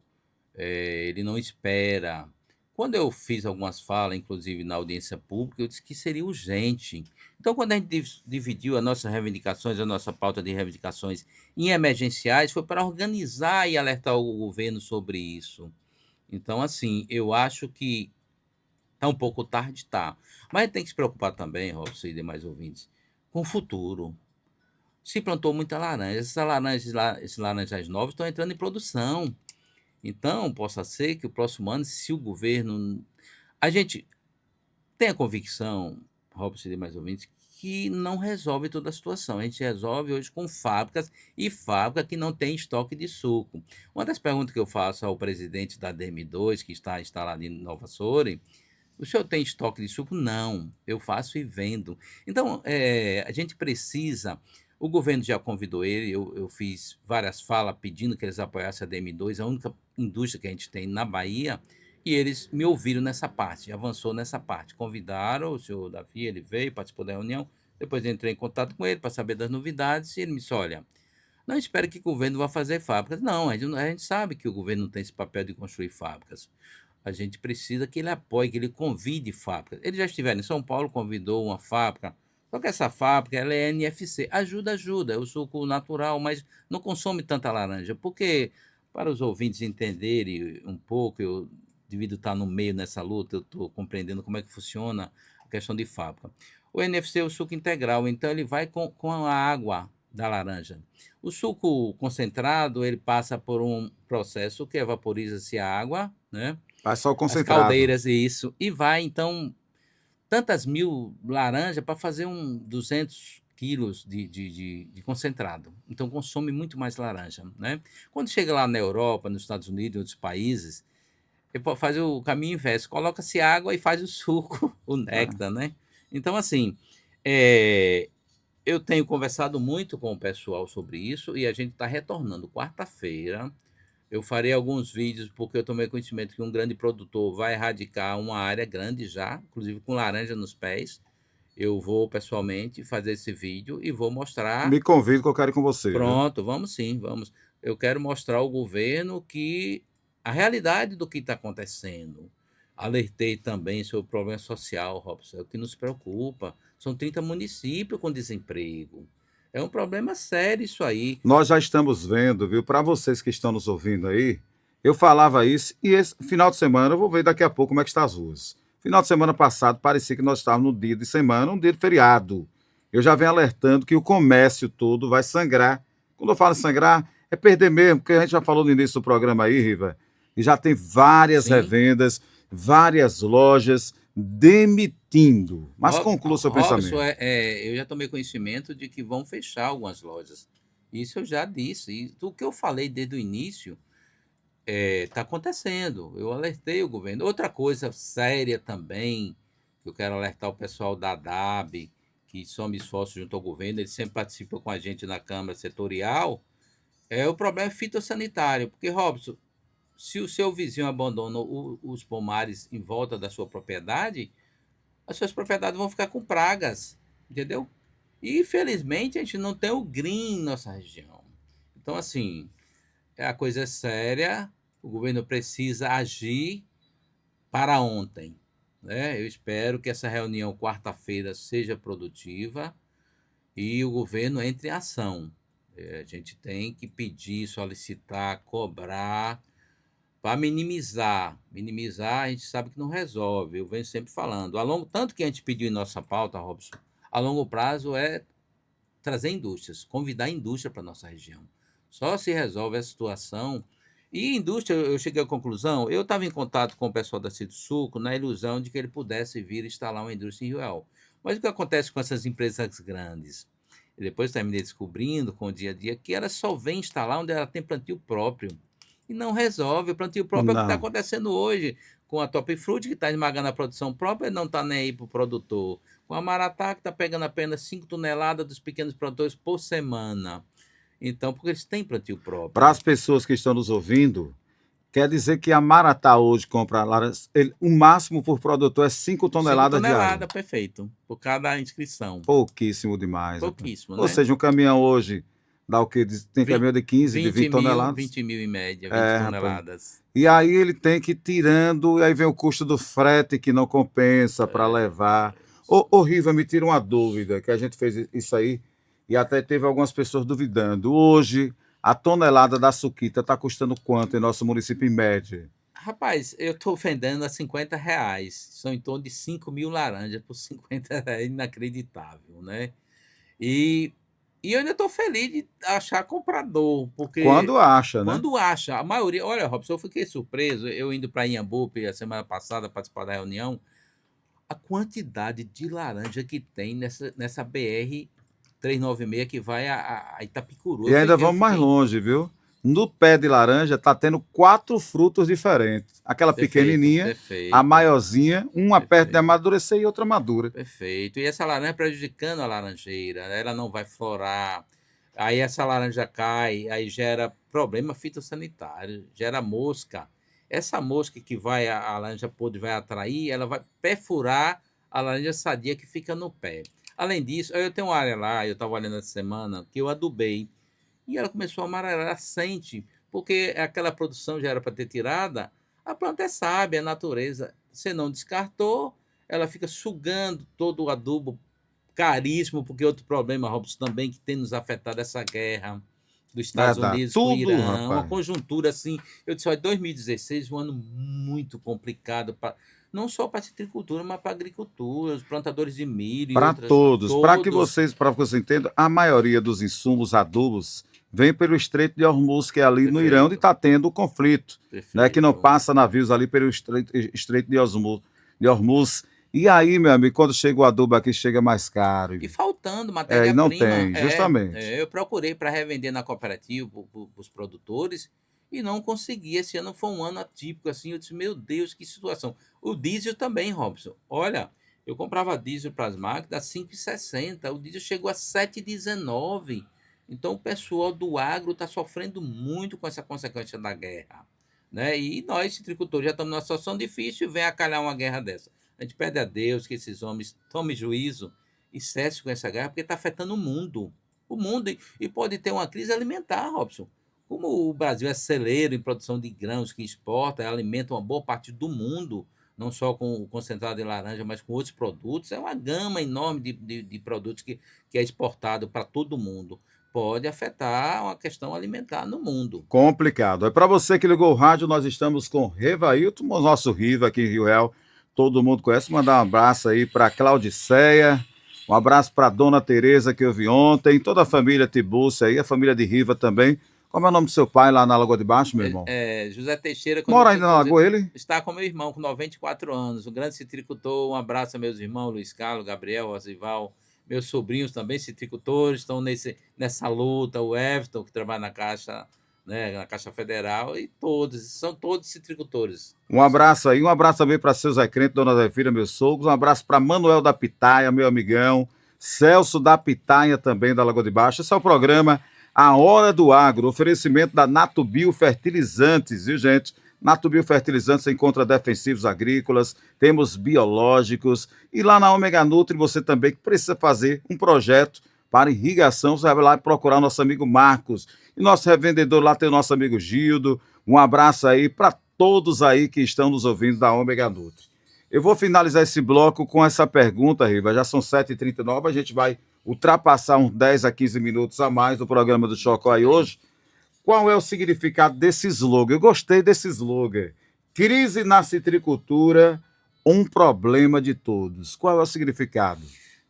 ele não espera. Quando eu fiz algumas falas, inclusive na audiência pública, eu disse que seria urgente. Então, quando a gente dividiu as nossas reivindicações, a nossa pauta de reivindicações em emergenciais, foi para organizar e alertar o governo sobre isso. Então, assim, eu acho que tá um pouco tarde, tá. Mas a gente tem que se preocupar também, Robson e demais ouvintes, com o futuro. Se plantou muita laranja, esses laranjas novos estão entrando em produção. Então, possa ser que o próximo ano, se o governo. A gente tem a convicção, Robson e demais ouvintes, que não resolve toda a situação. A gente resolve hoje com fábricas e fábrica que não tem estoque de suco. Uma das perguntas que eu faço ao presidente da DM2, que está instalado em Nova Soure: o senhor tem estoque de suco? Não, eu faço e vendo. Então, a gente precisa. O governo já convidou ele, eu fiz várias falas pedindo que eles apoiassem a DM2, a única indústria que a gente tem na Bahia, e eles me ouviram nessa parte, avançou nessa parte. Convidaram o senhor Davi, ele veio, participou da reunião, depois eu entrei em contato com ele para saber das novidades, e ele me disse: olha, não espere que o governo vá fazer fábricas. Não, a gente sabe que o governo não tem esse papel de construir fábricas. A gente precisa que ele apoie, que ele convide fábricas. Eles já estiveram em São Paulo, convidou uma fábrica, só que essa fábrica ela é NFC. Ajuda, é o suco natural, mas não consome tanta laranja. Porque, para os ouvintes entenderem um pouco, eu devido estar no meio nessa luta, eu estou compreendendo como é que funciona a questão de fábrica. O NFC é o suco integral, então ele vai com a água da laranja. O suco concentrado, ele passa por um processo que evaporiza-se a água, né? Faz só o As concentrado. caldeiras e isso, e vai então tantas mil laranjas para fazer 200 quilos de concentrado. Então consome muito mais laranja, né? Quando chega lá na Europa, nos Estados Unidos, em outros países, ele faz o caminho inverso, coloca-se água e faz o suco, o É. néctar, né? Então, assim, é, eu tenho conversado muito com o pessoal sobre isso e a gente está retornando quarta-feira. Eu farei alguns vídeos porque eu tomei conhecimento que um grande produtor vai erradicar uma área grande já, inclusive com laranja nos pés. Eu vou pessoalmente fazer esse vídeo e vou mostrar. Me convido que eu quero ir com você, viu? Pronto, vamos sim, vamos. Eu quero mostrar ao governo que a realidade do que está acontecendo. Alertei também sobre o problema social, Robson, é o que nos preocupa. São 30 municípios com desemprego. É um problema sério isso aí. Nós já estamos vendo, viu? Para vocês que estão nos ouvindo aí, eu falava isso e esse final de semana eu vou ver daqui a pouco como é que está as ruas. Final de semana passado parecia que nós estávamos no dia de semana, um dia de feriado. Eu já venho alertando que o comércio todo vai sangrar. Quando eu falo sangrar, É perder mesmo, porque a gente já falou no início do programa aí, Riva, e já tem várias Sim. revendas, várias lojas demitindo. Mas conclua o seu Robson, pensamento. eu já tomei conhecimento de que vão fechar algumas lojas. Isso eu já disse. E o que eu falei desde o início está acontecendo. Eu alertei o governo. Outra coisa séria também, que eu quero alertar o pessoal da DAB, que somos sócios junto ao governo, eles sempre participam com a gente na Câmara Setorial, é o problema fitossanitário. Porque, Robson, se o seu vizinho abandona os pomares em volta da sua propriedade, as suas propriedades vão ficar com pragas, entendeu? E, infelizmente, a gente não tem o green em nossa região. Então, assim, a coisa é séria, o governo precisa agir para ontem, né? Eu espero que essa reunião quarta-feira seja produtiva e o governo entre em ação. A gente tem que pedir, solicitar, cobrar para minimizar. Minimizar, a gente sabe que não resolve. Eu venho sempre falando. Tanto que a gente pediu em nossa pauta, Robson, a longo prazo é trazer indústrias, convidar a indústria para a nossa região. Só se resolve a situação. E indústria, eu cheguei à conclusão, eu estava em contato com o pessoal da Sul na ilusão de que ele pudesse vir instalar uma indústria em Rio Real. Mas o que acontece com essas empresas grandes? E depois terminei descobrindo com o dia a dia que elas só vêm instalar onde ela tem plantio próprio. E não resolve. O plantio próprio é o que está Não. acontecendo hoje com a Top Fruit, que está esmagando a produção própria e não está nem aí para o produtor. Com a Maratá, que está pegando apenas 5 toneladas dos pequenos produtores por semana. Então, porque eles têm plantio Para próprio. as pessoas que estão nos ouvindo, quer dizer que a Maratá hoje compra laranja, o máximo por produtor é 5 5 toneladas diárias. toneladas, perfeito. Por cada inscrição. Pouquíssimo demais, rapaz. Pouquíssimo, Ou né? seja, um caminhão hoje dá o quê? Tem caminhão de 15, de 20 20 mil, toneladas. 20 mil em média, 20 É, rapaz. toneladas. E aí ele tem que ir tirando, e aí vem o custo do frete que não compensa para levar. Ô, Riva, me tira uma dúvida, que a gente fez isso aí, e até teve algumas pessoas duvidando. Hoje, a tonelada da suquita está custando quanto em nosso município em média? Rapaz, eu estou vendendo a R$ 50. São em torno de 5 mil laranjas por R$ 50. Inacreditável, né? E, e eu ainda estou feliz de achar comprador, porque Quando acha, né? quando acha, a maioria. Olha, Robson, eu fiquei surpreso. Eu indo para Inhambupe a semana passada participar da reunião, a quantidade de laranja que tem nessa BR 396 que vai a Itapicuru. E ainda vamos mais longe, viu? No pé de laranja está tendo 4 frutos diferentes. Aquela Perfeito, pequenininha, a perfeito, maiorzinha, uma perto de perfeito, amadurecer e outra madura. perfeito. E essa laranja prejudicando a laranjeira, ela não vai florar. Aí essa laranja cai, aí gera problema fitossanitário, gera mosca. Essa mosca que vai, a laranja podre vai atrair, ela vai perfurar a laranja sadia que fica no pé. Além disso, eu tenho uma área lá, eu estava olhando essa semana, que eu adubei. E ela começou a amarelar, sente, porque aquela produção já era para ter tirada. A planta é sábia, é natureza. Você não descartou, ela fica sugando todo o adubo caríssimo, porque outro problema, Robson, também que tem nos afetado essa guerra dos Estados Verdade. Unidos com o Tudo, Irã, uma rapaz. conjuntura assim. Eu disse, olha, 2016, um ano muito complicado, não só para a citricultura, mas para a agricultura, os plantadores de milho e Para outras, todos. Para que todos. vocês, para que você entenda, a maioria dos insumos adubos vem pelo Estreito de Hormuz, que é ali no Irã, onde Perfeito, está tendo o conflito, né? Que não perfeito. passa navios ali pelo Estreito de Hormuz. E aí, meu amigo, quando chega o adubo aqui, chega mais caro. E faltando E não matéria-prima, tem, justamente. eu procurei para revender na cooperativa para os produtores e não consegui. Esse ano foi um ano atípico, assim. Eu disse, meu Deus, que situação. O diesel também, Robson. Olha, eu comprava diesel para as máquinas a 5,60. O diesel chegou a 7,19. Então o pessoal do agro está sofrendo muito com essa consequência da guerra, né? E nós, citricultores, já estamos numa situação difícil e vem a calhar uma guerra dessa. A gente pede a Deus que esses homens tomem juízo e cesse com essa guerra, porque está afetando o mundo. O mundo, e pode ter uma crise alimentar, Robson. Como o Brasil é celeiro em produção de grãos que exporta, alimenta uma boa parte do mundo, não só com o concentrado de laranja, mas com outros produtos, é uma gama enorme de produtos que é exportado para todo mundo. Pode afetar uma questão alimentar no mundo. Complicado. É para você que ligou o rádio, nós estamos com Rivailton, o nosso Riva aqui em Rio Real. Todo mundo conhece. Mandar um abraço aí para Claudiceia, um abraço para Dona Tereza que eu vi ontem, toda a família Tibúcia aí, a família de Riva também. Como é o nome do seu pai lá na Lagoa de Baixo, meu irmão? José Teixeira, Mora ainda na Lagoa ele? está com meu irmão, com 94 anos, um grande citricultor. Um abraço a meus irmãos, Luiz Carlos, Gabriel, Osival, meus sobrinhos também citricultores, estão nessa luta, o Everton, que trabalha na Caixa, né, na Caixa Federal, e são todos citricultores. Um abraço aí, um abraço também para seu Zé Crente, Dona Zefira, meus sogros, um abraço para Manuel da Pitaia, meu amigão, Celso da Pitaia também, da Lagoa de Baixo. Esse é o programa A Hora do Agro, oferecimento da Natubio Fertilizantes, viu, gente? Natubio Fertilizantes encontra defensivos agrícolas, temos biológicos, e lá na Omega Nutri você também precisa fazer um projeto para irrigação, você vai lá procurar o nosso amigo Marcos, e nosso revendedor lá tem o nosso amigo Gildo. Um abraço aí para todos aí que estão nos ouvindo da Omega Nutri. Eu vou finalizar esse bloco com essa pergunta, Riva, já são 7h39, a gente vai ultrapassar uns 10 a 15 minutos a mais do programa do Chocó aí hoje. Qual é o significado desse slogan? Eu gostei desse slogan. Crise na citricultura, um problema de todos. Qual é o significado?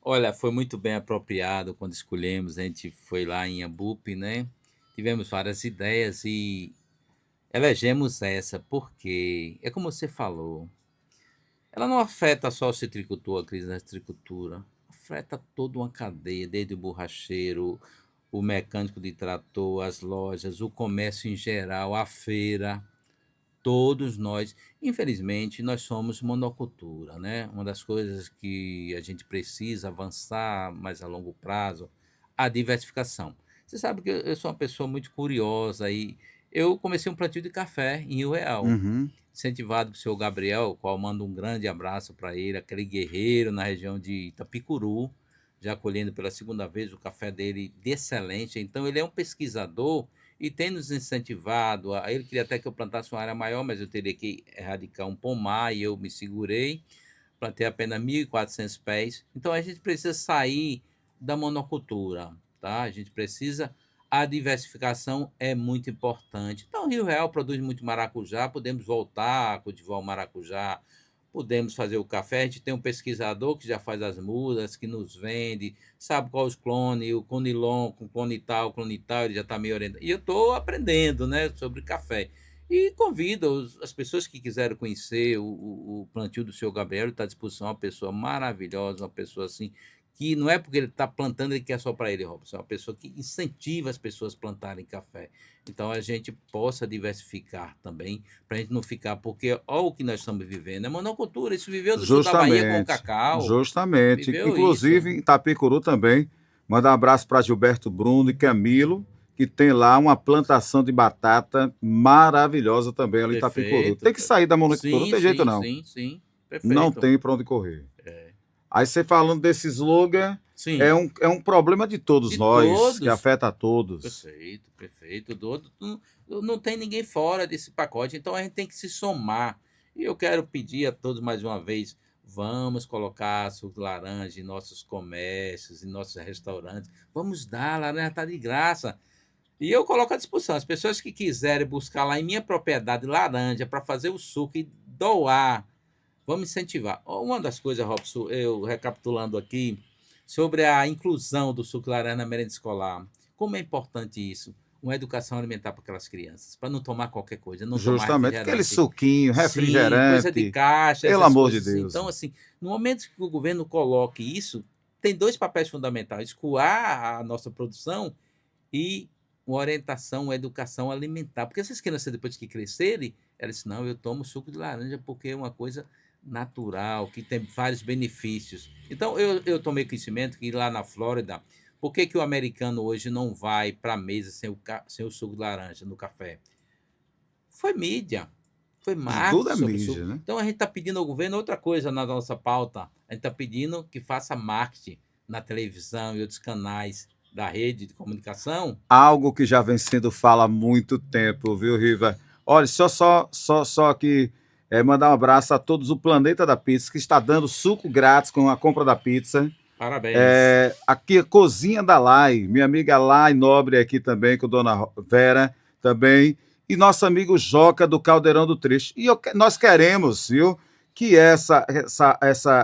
Olha, foi muito bem apropriado quando escolhemos, a gente foi lá em Iambupe, né? Tivemos várias ideias e elegemos essa, porque é como você falou, ela não afeta só o citricultor, a crise da citricultura, afeta toda uma cadeia, desde o borracheiro, o mecânico de trator, as lojas, o comércio em geral, a feira, todos nós. Infelizmente, nós somos monocultura, né? Uma das coisas que a gente precisa avançar mais a longo prazo, a diversificação. Você sabe que eu sou uma pessoa muito curiosa e eu comecei um plantio de café em Rio Real, Uhum. incentivado pelo senhor Gabriel, o qual mando um grande abraço para ele, aquele guerreiro na região de Itapicuru, já colhendo pela segunda vez o café dele de excelente. Então, ele é um pesquisador e tem nos incentivado. Ele queria até que eu plantasse uma área maior, mas eu teria que erradicar um pomar e eu me segurei. Plantei apenas 1.400 pés. Então, a gente precisa sair da monocultura, tá? A gente precisa... A diversificação é muito importante. Então, Rio Real produz muito maracujá, podemos voltar a cultivar o maracujá, podemos fazer o café. A gente tem um pesquisador que já faz as mudas, que nos vende, sabe qual os clones, o clonilon, com clone tal, ele já está me orientando. E eu estou aprendendo, né, sobre café. E convido as pessoas que quiserem conhecer o plantio do senhor Gabriel, ele está à disposição, uma pessoa maravilhosa, uma pessoa assim, que não é porque ele está plantando, ele quer só para ele, Robson, é uma pessoa que incentiva as pessoas a plantarem café. Então, a gente possa diversificar também, para a gente não ficar, porque olha o que nós estamos vivendo, é monocultura, isso viveu no sul da Bahia com o cacau, Justamente. viveu Inclusive, isso. em Itapicuru também, mandar um abraço para Gilberto Bruno e Camilo, que tem lá uma plantação de batata maravilhosa também ali em Itapicuru. Perfeito. Tem que sair da monocultura, não Sim, tem jeito sim, não. sim, Não perfeito. tem para onde correr. É. Aí você falando desse slogan, Sim, é um problema de todos de nós, todos. que afeta a todos. Perfeito. Não tem ninguém fora desse pacote, então a gente tem que se somar. E eu quero pedir a todos mais uma vez, vamos colocar suco de laranja em nossos comércios, em nossos restaurantes. Vamos dar, a laranja está de graça. E eu coloco à disposição, as pessoas que quiserem buscar lá em minha propriedade laranja para fazer o suco e doar, vamos incentivar. Uma das coisas, Robson, eu recapitulando aqui, sobre a inclusão do suco de laranja na merenda escolar. Como é importante isso? Uma educação alimentar para aquelas crianças, para não tomar qualquer coisa, não tomar Justamente, aquele refrigerante. suquinho, Sim, refrigerante. coisa de caixa, Pelo essas amor de coisas. Deus. Então, assim, no momento que o governo coloque isso, tem dois papéis fundamentais: escoar a nossa produção e uma orientação, uma educação alimentar. Porque essas crianças, depois que crescerem, elas dizem, não, eu tomo suco de laranja porque é uma coisa natural, que tem vários benefícios. Então, eu tomei conhecimento que lá na Flórida, por que o americano hoje não vai para a mesa sem o suco de laranja no café? Foi mídia, foi marketing Tudo é sobre mídia, suco. né? Então, a gente está pedindo ao governo outra coisa na nossa pauta. A gente está pedindo que faça marketing na televisão e outros canais da rede de comunicação. Algo que já vem sendo fala há muito tempo, viu, Riva? Olha, só aqui mandar um abraço a todos o Planeta da Pizza, que está dando suco grátis com a compra da pizza. Parabéns. Aqui a Cozinha da Lai, minha amiga Lai Nobre aqui também, com Dona Vera também, e nosso amigo Joca do Caldeirão do Trecho. E nós queremos, viu, que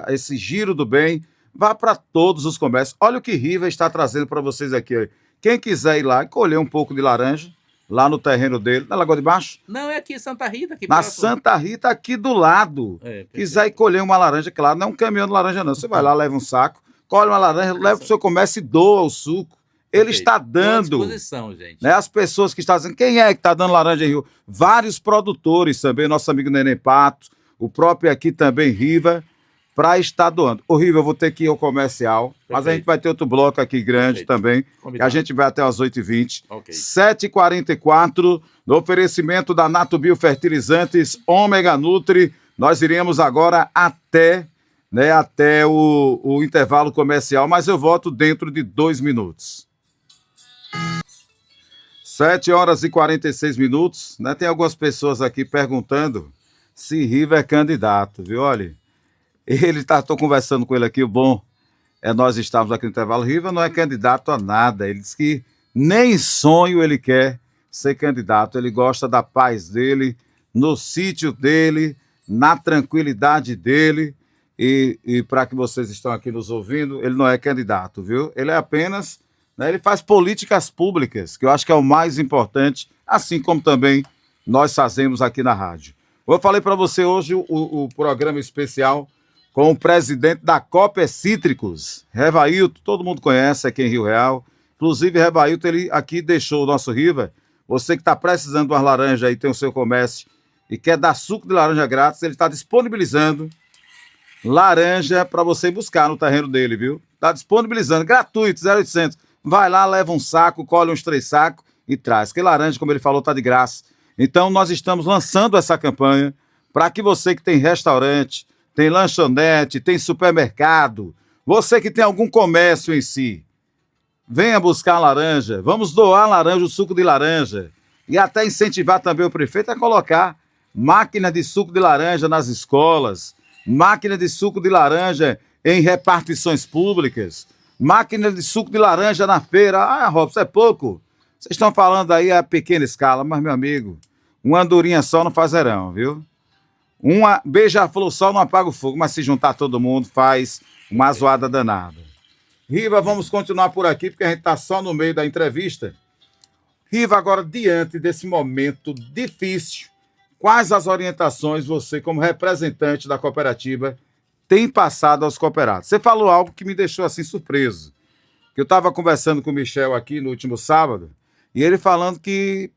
esse giro do bem vá para todos os comércios. Olha o que Riva está trazendo para vocês aqui. Quem quiser ir lá e colher um pouco de laranja, lá no terreno dele, na Lagoa de Baixo, Não, é aqui em Santa Rita, aqui na próximo. Santa Rita, aqui do lado. Perfeito. Quiser ir colher uma laranja, claro, não é um caminhão de laranja, não. Você vai lá, leva um saco, colhe uma laranja, leva para o seu comércio e doa o suco. Ele Perfeito. está Estou à dando. disposição, gente. Né, as pessoas que estão dizendo, quem é que está dando laranja em Rio? Vários produtores também, nosso amigo Neném Pato, o próprio aqui também, Riva, para estar doando. Ô, Riva, eu vou ter que ir ao comercial, mas a gente vai ter outro bloco aqui grande também, que a gente vai até às 8h20. 7h44, no oferecimento da Nato Biofertilizantes Ômega Nutri, nós iremos agora até o intervalo comercial, mas eu volto dentro de 2 minutos. 7h46, né? Tem algumas pessoas aqui perguntando se Riva é candidato, viu? Olha, estou conversando com ele aqui, o bom é nós estarmos aqui no intervalo. Riva não é candidato a nada, ele diz que nem sonho ele quer ser candidato, ele gosta da paz dele, no sítio dele, na tranquilidade dele, e para que vocês estão aqui nos ouvindo, ele não é candidato, viu? Ele é apenas... Ele faz políticas públicas, que eu acho que é o mais importante, assim como também nós fazemos aqui na rádio. Eu falei para você hoje o programa especial com o presidente da Copa Cítricos, Revailton, todo mundo conhece aqui em Rio Real. Inclusive, Revailton, ele aqui deixou o nosso Riva. Você que está precisando de uma laranja aí, tem o seu comércio e quer dar suco de laranja grátis, ele está disponibilizando laranja para você buscar no terreno dele, viu? Está disponibilizando, gratuito, 0800. Vai lá, leva um saco, colhe uns 3 sacos e traz. Que laranja, como ele falou, está de graça. Então, nós estamos lançando essa campanha para que você que tem restaurante, tem lanchonete, tem supermercado, você que tem algum comércio em si, venha buscar laranja. Vamos doar laranja, o suco de laranja. E até incentivar também o prefeito a colocar máquina de suco de laranja nas escolas, máquina de suco de laranja em repartições públicas, máquina de suco de laranja na feira. Ah, Robson, é pouco. Vocês estão falando aí a pequena escala, mas, meu amigo, uma andorinha só não faz verão, viu? Uma beija-flor só não apaga o fogo, mas se juntar todo mundo faz uma zoada danada. Riva, vamos continuar por aqui, porque a gente está só no meio da entrevista. Riva, agora, diante desse momento difícil, quais as orientações você, como representante da cooperativa, tem passado aos cooperados? Você falou algo que me deixou assim surpreso. Que eu estava conversando com o Michel aqui no último sábado, e ele falando que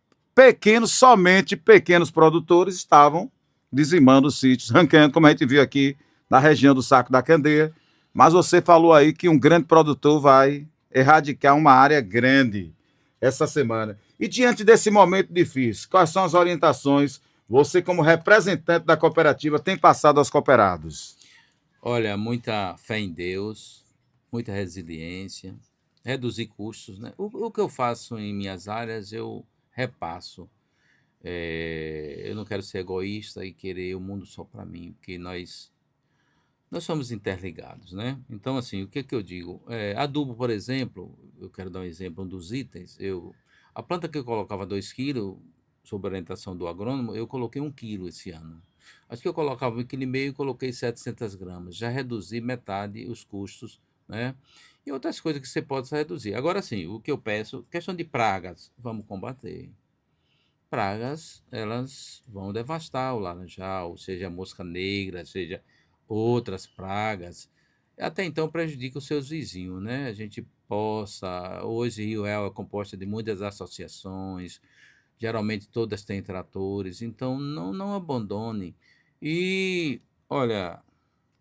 somente pequenos produtores estavam dizimando os sítios, arrancando, como a gente viu aqui na região do Saco da Candeia. Mas você falou aí que um grande produtor vai erradicar uma área grande essa semana. E diante desse momento difícil, quais são as orientações você, como representante da cooperativa, tem passado aos cooperados? Olha, muita fé em Deus, muita resiliência, reduzir custos, né? O que eu faço em minhas áreas, eu repasso. Eu não quero ser egoísta e querer o mundo só para mim, porque nós somos interligados, né? Então, assim, o que eu digo? Adubo, por exemplo, eu quero dar um exemplo, um dos itens. A planta que eu colocava 2 quilos, sob orientação do agrônomo, eu coloquei 1 quilo esse ano. Acho que eu colocava 1,5 kg e coloquei 700 gramas. Já reduzi metade os custos, né? E outras coisas que você pode reduzir. Agora, sim, o que eu peço, questão de pragas, vamos combater. Pragas, elas vão devastar o laranjal, seja a mosca negra, seja outras pragas. Até então prejudica os seus vizinhos, né? A gente possa... Hoje, Rio Real é composta de muitas associações, geralmente todas têm tratores, então não abandone. E, olha,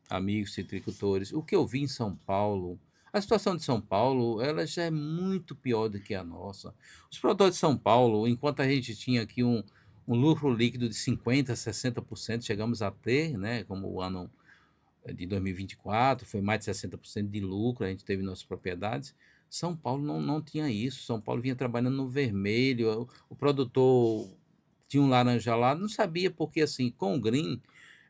amigos citricultores, o que eu vi em São Paulo, a situação de São Paulo, ela já é muito pior do que a nossa. Os produtores de São Paulo, enquanto a gente tinha aqui um lucro líquido de 50%, 60%, chegamos a ter, né, como o ano de 2024, foi mais de 60% de lucro, a gente teve nossas propriedades. São Paulo não tinha isso, São Paulo vinha trabalhando no vermelho, o produtor tinha um laranja lá, não sabia porque, assim, com o green,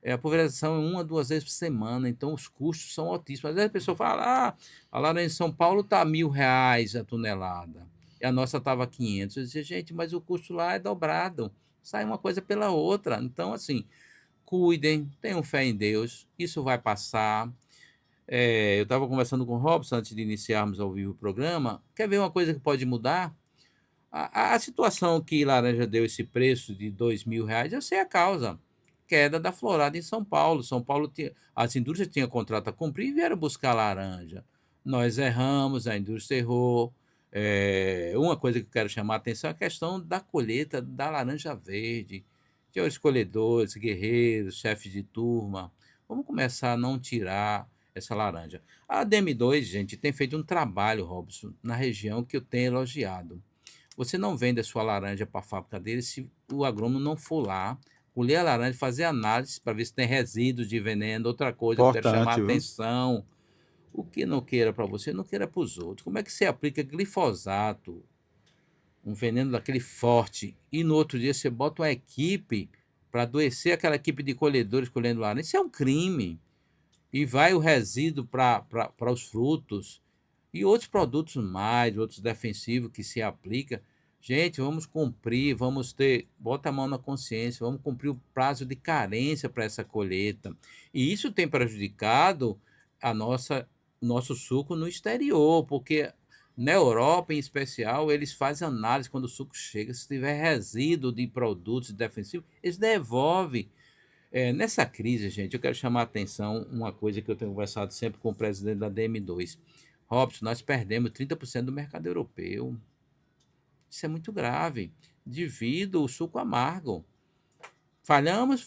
a pulverização é 1 a 2 vezes por semana, então os custos são altíssimos. Às vezes a pessoa fala, a laranja em São Paulo está R$ 1.000 a tonelada, e a nossa estava 500. Eu dizia, gente, mas o custo lá é dobrado, sai uma coisa pela outra. Então, assim, cuidem, tenham fé em Deus, isso vai passar. Eu estava conversando com o Robson antes de iniciarmos ao vivo o programa. Quer ver uma coisa que pode mudar? A situação que laranja deu esse preço de R$ 2.000, eu sei a causa. Queda da florada em São Paulo. São Paulo tinha, as indústrias tinham contrato a cumprir e vieram buscar laranja. Nós erramos, a indústria errou. Uma coisa que eu quero chamar a atenção é a questão da colheita da laranja verde. Que os colhedores, guerreiros, chefes de turma. Vamos começar a não tirar essa laranja. A DM2, gente, tem feito um trabalho, Robson, na região que eu tenho elogiado. Você não vende a sua laranja para a fábrica dele se o agrônomo não for lá, colher a laranja, fazer análise para ver se tem resíduos de veneno. Outra coisa que eu quero chamar a Importante, viu? atenção: o que não queira para você, não queira para os outros. Como é que você aplica glifosato, um veneno daquele forte, e no outro dia você bota uma equipe para adoecer aquela equipe de colhedores colhendo laranja? Isso é um crime. E vai o resíduo para os frutos e outros produtos mais, outros defensivos que se aplica. Gente, vamos cumprir, vamos ter, bota a mão na consciência, vamos cumprir o prazo de carência para essa colheita. E isso tem prejudicado a nosso suco no exterior, porque na Europa, em especial, eles fazem análise quando o suco chega. Se tiver resíduo de produtos defensivos, eles devolvem. Nessa crise, gente, eu quero chamar a atenção uma coisa que eu tenho conversado sempre com o presidente da DM2. Robson, nós perdemos 30% do mercado europeu. Isso é muito grave, devido ao suco amargo. Falhamos,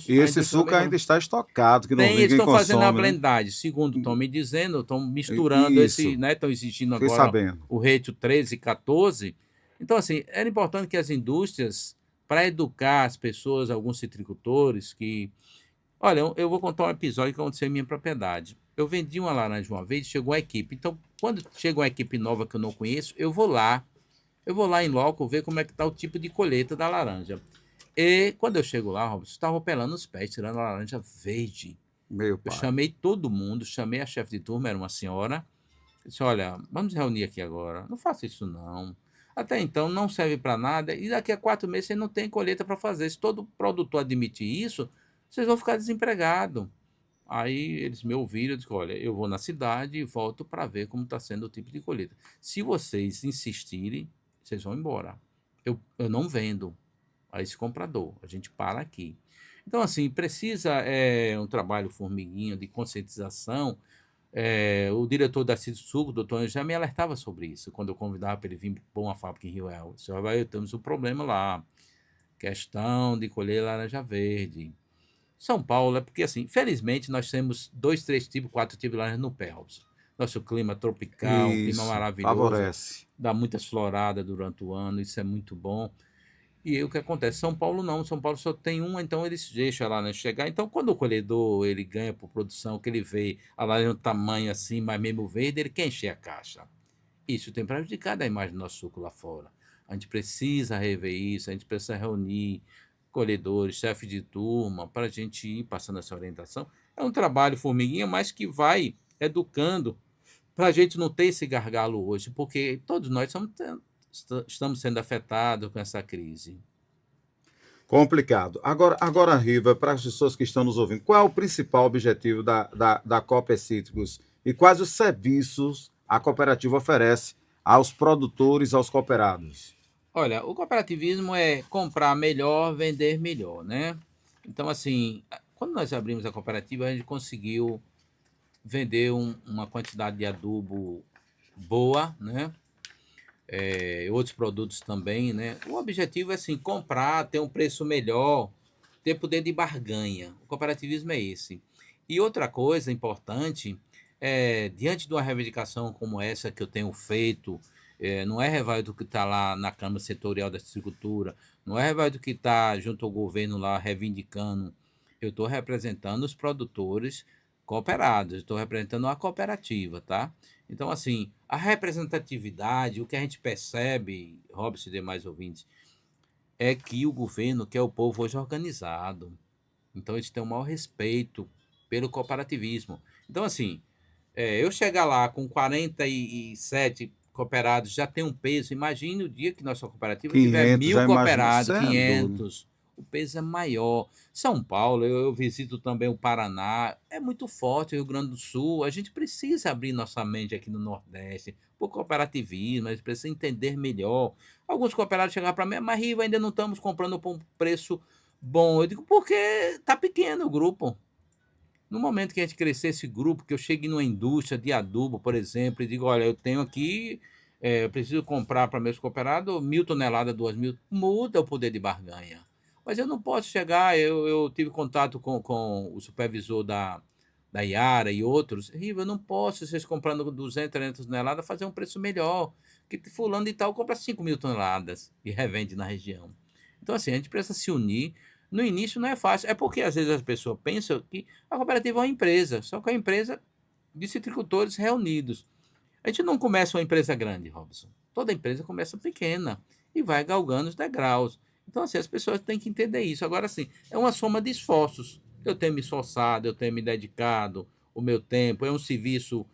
E a esse indústria suco ainda americana. está estocado, que Eles ninguém estão fazendo a consome, né? blendagem, segundo estão me dizendo, estão misturando esse, Isso, né? Estão exigindo fiquei agora sabendo. o rate 13 e 14. Então, assim, era importante que as indústrias, para educar as pessoas, alguns citricultores, que olha, eu vou contar um episódio que aconteceu em minha propriedade. Eu vendi uma laranja uma vez, chegou a equipe. Então, quando chega uma equipe nova que eu não conheço, eu vou lá. Eu vou lá em loco ver como é que está o tipo de colheita da laranja. E quando eu chego lá, Robson, estavam pelando os pés, tirando a laranja verde. Meu Eu pai. chamei todo mundo, chamei a chefe de turma, era uma senhora. Disse: olha, vamos reunir aqui agora. Não faça isso, não. Até então não serve para nada. E daqui a 4 meses você não tem colheita para fazer. Se todo produtor admitir isso, vocês vão ficar desempregados. Aí eles me ouviram e disseram: olha, eu vou na cidade e volto para ver como está sendo o tipo de colheita. Se vocês insistirem, vocês vão embora. Eu não vendo a esse comprador. A gente para aqui. Então, assim, precisa um trabalho formiguinha de conscientização. O diretor da Cidsuco, o doutor, já me alertava sobre isso, quando eu convidava para ele vir para uma fábrica em Rio El. Senhor, vai, temos um problema lá, questão de colher laranja verde. São Paulo é porque, assim, felizmente nós temos 2, 3 tipos, 4 tipos de laranja no pé, Robson. Nosso clima tropical, um clima Isso, maravilhoso, favorece. dá muitas floradas durante o ano, isso é muito bom. E aí o que acontece? São Paulo não, São Paulo só tem uma, então eles deixam a laranja chegar. Então, quando o colhedor ele ganha por produção, que ele vê a laranja no tamanho assim, mas mesmo verde, ele quer encher a caixa. Isso tem prejudicado a imagem do nosso suco lá fora. A gente precisa rever isso, a gente precisa reunir colhedores, chefe de turma, para a gente ir passando essa orientação. É um trabalho formiguinha, mas que vai educando para a gente não ter esse gargalo hoje, porque todos nós estamos sendo afetados com essa crise. Complicado. Agora, Riva, para as pessoas que estão nos ouvindo, qual é o principal objetivo da Cooper Cítricos e quais os serviços a cooperativa oferece aos produtores, aos cooperados? Olha, o cooperativismo é comprar melhor, vender melhor, né? Então, assim, quando nós abrimos a cooperativa, a gente conseguiu vender uma quantidade de adubo boa, né? Outros produtos também, né? O objetivo é, assim, comprar, ter um preço melhor, ter poder de barganha. O cooperativismo é esse. E outra coisa importante diante de uma reivindicação como essa que eu tenho feito, não é Revaldo que está lá na Câmara Setorial da Agricultura, não é Revaldo que está junto ao governo lá reivindicando. Eu estou representando os produtores cooperados, estou representando a cooperativa, tá? Então, assim, a representatividade, o que a gente percebe, Robson e demais ouvintes, é que o governo quer o povo hoje organizado. Então, eles têm o maior respeito pelo cooperativismo. Então, assim, eu chegar lá com 47 cooperados, já tem um peso. Imagine o dia que nossa cooperativa tiver 500, 1.000 já imagina. cooperados, Você é doido. 500. o peso é maior. São Paulo, eu visito também o Paraná, é muito forte o Rio Grande do Sul. A gente precisa abrir nossa mente aqui no Nordeste por cooperativismo, a gente precisa entender melhor. Alguns cooperados chegaram para mim, mas Riva, ainda não estamos comprando por um preço bom. Eu digo, porque está pequeno o grupo. No momento que a gente crescer esse grupo, que eu chegue numa indústria de adubo, por exemplo, e digo, olha, eu tenho aqui, eu preciso comprar para meus cooperados 1.000 toneladas, 2.000, muda o poder de barganha. Mas eu não posso chegar, eu tive contato com o supervisor da Iara e outros, Riva, eu não posso, vocês comprando 200, 300 toneladas, fazer um preço melhor, que fulano e tal compra 5.000 toneladas e revende na região. Então, assim, a gente precisa se unir. No início não é fácil, é porque às vezes as pessoas pensam que a cooperativa é uma empresa, só que é uma empresa de citricultores reunidos. A gente não começa uma empresa grande, Robson. Toda empresa começa pequena e vai galgando os degraus. Então, assim, as pessoas têm que entender isso. Agora, assim, é uma soma de esforços. Eu tenho me esforçado, eu tenho me dedicado, o meu tempo, é um serviço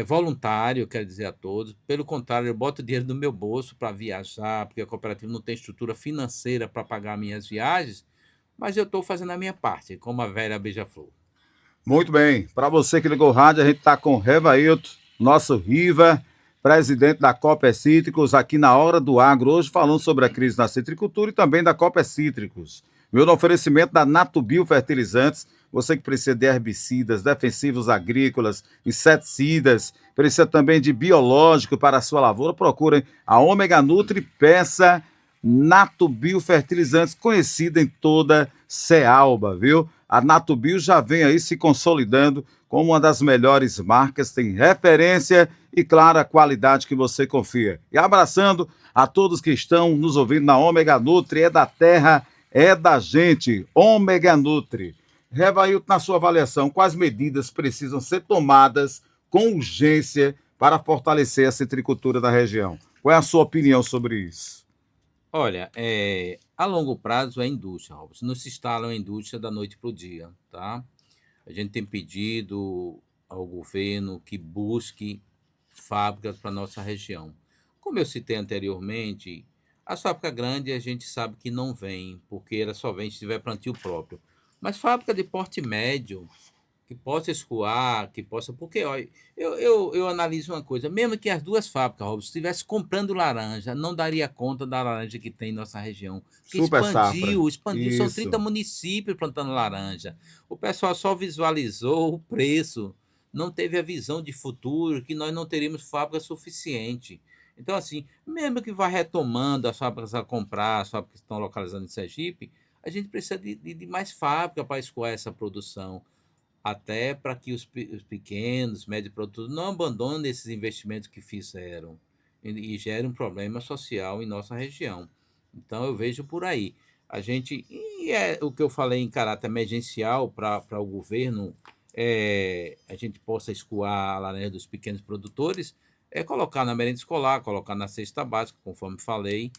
voluntário, quero dizer a todos. Pelo contrário, eu boto dinheiro no meu bolso para viajar, porque a cooperativa não tem estrutura financeira para pagar minhas viagens, mas eu estou fazendo a minha parte, como a velha beija-flor. Muito bem. Para você que ligou o rádio, a gente está com o Revailton, nosso Riva, presidente da Copa Cítricos, aqui na Hora do Agro, hoje falando sobre a crise na citricultura e também da Copa Cítricos. Meu no oferecimento da Natubio Fertilizantes, você que precisa de herbicidas, defensivos agrícolas, inseticidas, precisa também de biológico para a sua lavoura, procurem a Ômega Nutri, peça Natubio Fertilizantes, conhecida em toda Cealba, viu? A Natubio já vem aí se consolidando como uma das melhores marcas, tem referência e, claro, a qualidade que você confia. E abraçando a todos que estão nos ouvindo na Ômega Nutri, é da terra, é da gente, Ômega Nutri. Revailton, na sua avaliação, quais medidas precisam ser tomadas com urgência para fortalecer a citricultura da região? Qual é a sua opinião sobre isso? Olha, a longo prazo é a indústria, Robson. Não se instala uma indústria da noite para o dia, tá? A gente tem pedido ao governo que busque fábricas para a nossa região. Como eu citei anteriormente, as fábricas grandes a gente sabe que não vem, porque ela só vem se tiver plantio próprio. Mas fábrica de porte médio, que possa escoar, que possa. Porque, olha, eu analiso uma coisa: mesmo que as duas fábricas, Robson, estivessem comprando laranja, não daria conta da laranja que tem em nossa região. Porque Super safra. expandiu, são 30 Isso. municípios plantando laranja. O pessoal só visualizou o preço, não teve a visão de futuro, que nós não teríamos fábrica suficiente. Então, assim, mesmo que vá retomando as fábricas a comprar, as fábricas que estão localizadas em Sergipe, a gente precisa de mais fábrica para escoar essa produção, até para que os pequenos, médios produtores não abandonem esses investimentos que fizeram e gerem um problema social em nossa região. Então, eu vejo por aí. A gente, e é o que eu falei em caráter emergencial para o governo, a gente possa escoar a laranja dos pequenos produtores, colocar na merenda escolar, colocar na cesta básica, conforme falei,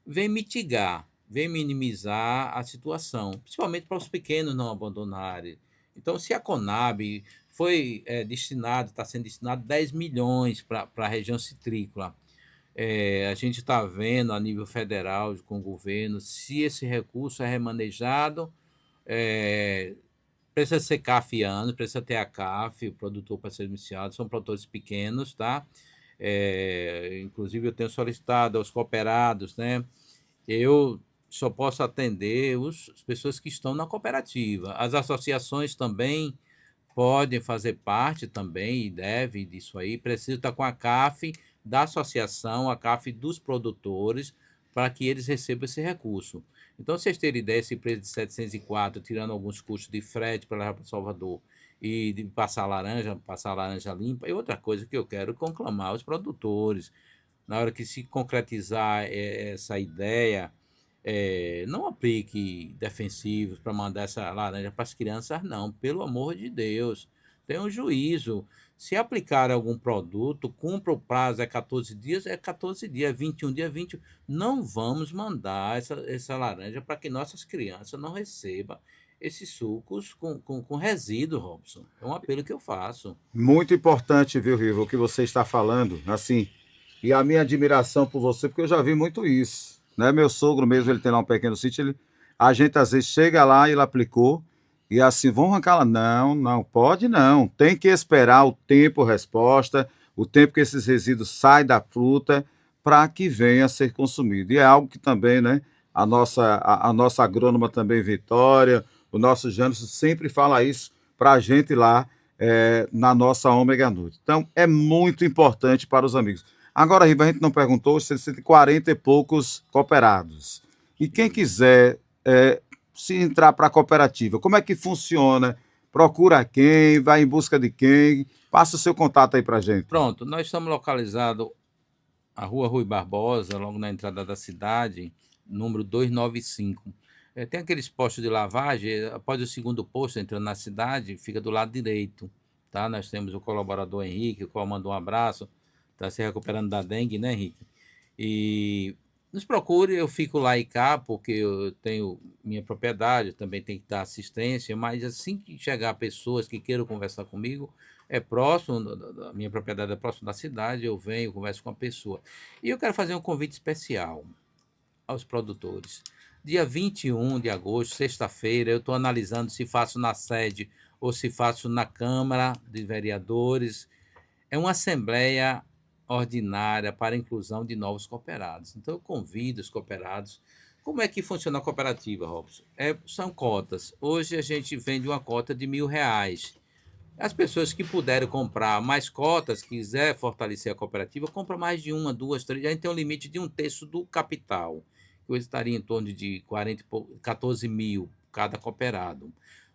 vem mitigar, vem minimizar a situação, principalmente para os pequenos não abandonarem. Então, se a Conab foi destinado, está sendo destinado 10 milhões para a região citrícola, a gente está vendo a nível federal com o governo, se esse recurso é remanejado, é, precisa ser CAFiano, precisa ter a CAF, o produtor para ser iniciado, são produtores pequenos, tá? Inclusive, eu tenho solicitado aos cooperados, né? Eu só posso atender as pessoas que estão na cooperativa. As associações também podem fazer parte também e devem disso aí. Preciso estar com a CAF da associação, a CAF dos produtores, para que eles recebam esse recurso. Então, vocês terem ideia, esse preço de 704, tirando alguns custos de frete para levar para Salvador e de passar laranja limpa, e outra coisa que eu quero conclamar os produtores, na hora que se concretizar essa ideia, não aplique defensivos para mandar essa laranja para as crianças, não. Pelo amor de Deus, tenha um juízo. Se aplicar algum produto, cumpra o prazo, 14 dias, 14 dias, 21 dias, 21. Não vamos mandar essa laranja para que nossas crianças não recebam esses sucos com resíduo, Robson. É um apelo que eu faço. Muito importante, viu, Riva, o que você está falando, assim, e a minha admiração por você, porque eu já vi muito isso, né? Meu sogro mesmo, ele tem lá um pequeno sítio, ele a gente às vezes chega lá e ele aplicou, e assim, vão arrancar lá. Não, não, pode não. Tem que esperar o tempo resposta, o tempo que esses resíduos saem da fruta, para que venha a ser consumido. E é algo que também, né, a nossa agrônoma também, Vitória, o nosso Jânio sempre fala isso para a gente lá na nossa Ômega Noite. Então, é muito importante para os amigos. Agora, Riva, a gente não perguntou se você tem 40 e poucos cooperados. E quem quiser se entrar para a cooperativa, como é que funciona? Procura quem? Vai em busca de quem? Passa o seu contato aí para a gente. Pronto, nós estamos localizados a Rua Rui Barbosa, logo na entrada da cidade, número 295. Tem aqueles postos de lavagem, após o segundo posto, entrando na cidade, fica do lado direito. Tá? Nós temos o colaborador Henrique, o qual mandou um abraço, está se recuperando da dengue, né, Henrique? E nos procure, eu fico lá e cá, porque eu tenho minha propriedade, eu também tenho que dar assistência, mas assim que chegar pessoas que queiram conversar comigo, é próximo, a minha propriedade é próximo da cidade, eu venho, converso com a pessoa. E eu quero fazer um convite especial aos produtores. Dia 21 de agosto, sexta-feira, eu estou analisando se faço na sede ou se faço na Câmara de Vereadores. É uma assembleia ordinária para a inclusão de novos cooperados. Então, eu convido os cooperados. Como é que funciona a cooperativa, Robson? São cotas. Hoje a gente vende uma cota de R$ 1.000. As pessoas que puderem comprar mais cotas, quiser fortalecer a cooperativa, compra mais de uma, duas, três. A gente tem um limite de um terço do capital, que hoje estaria em torno de 14 mil cada cooperado.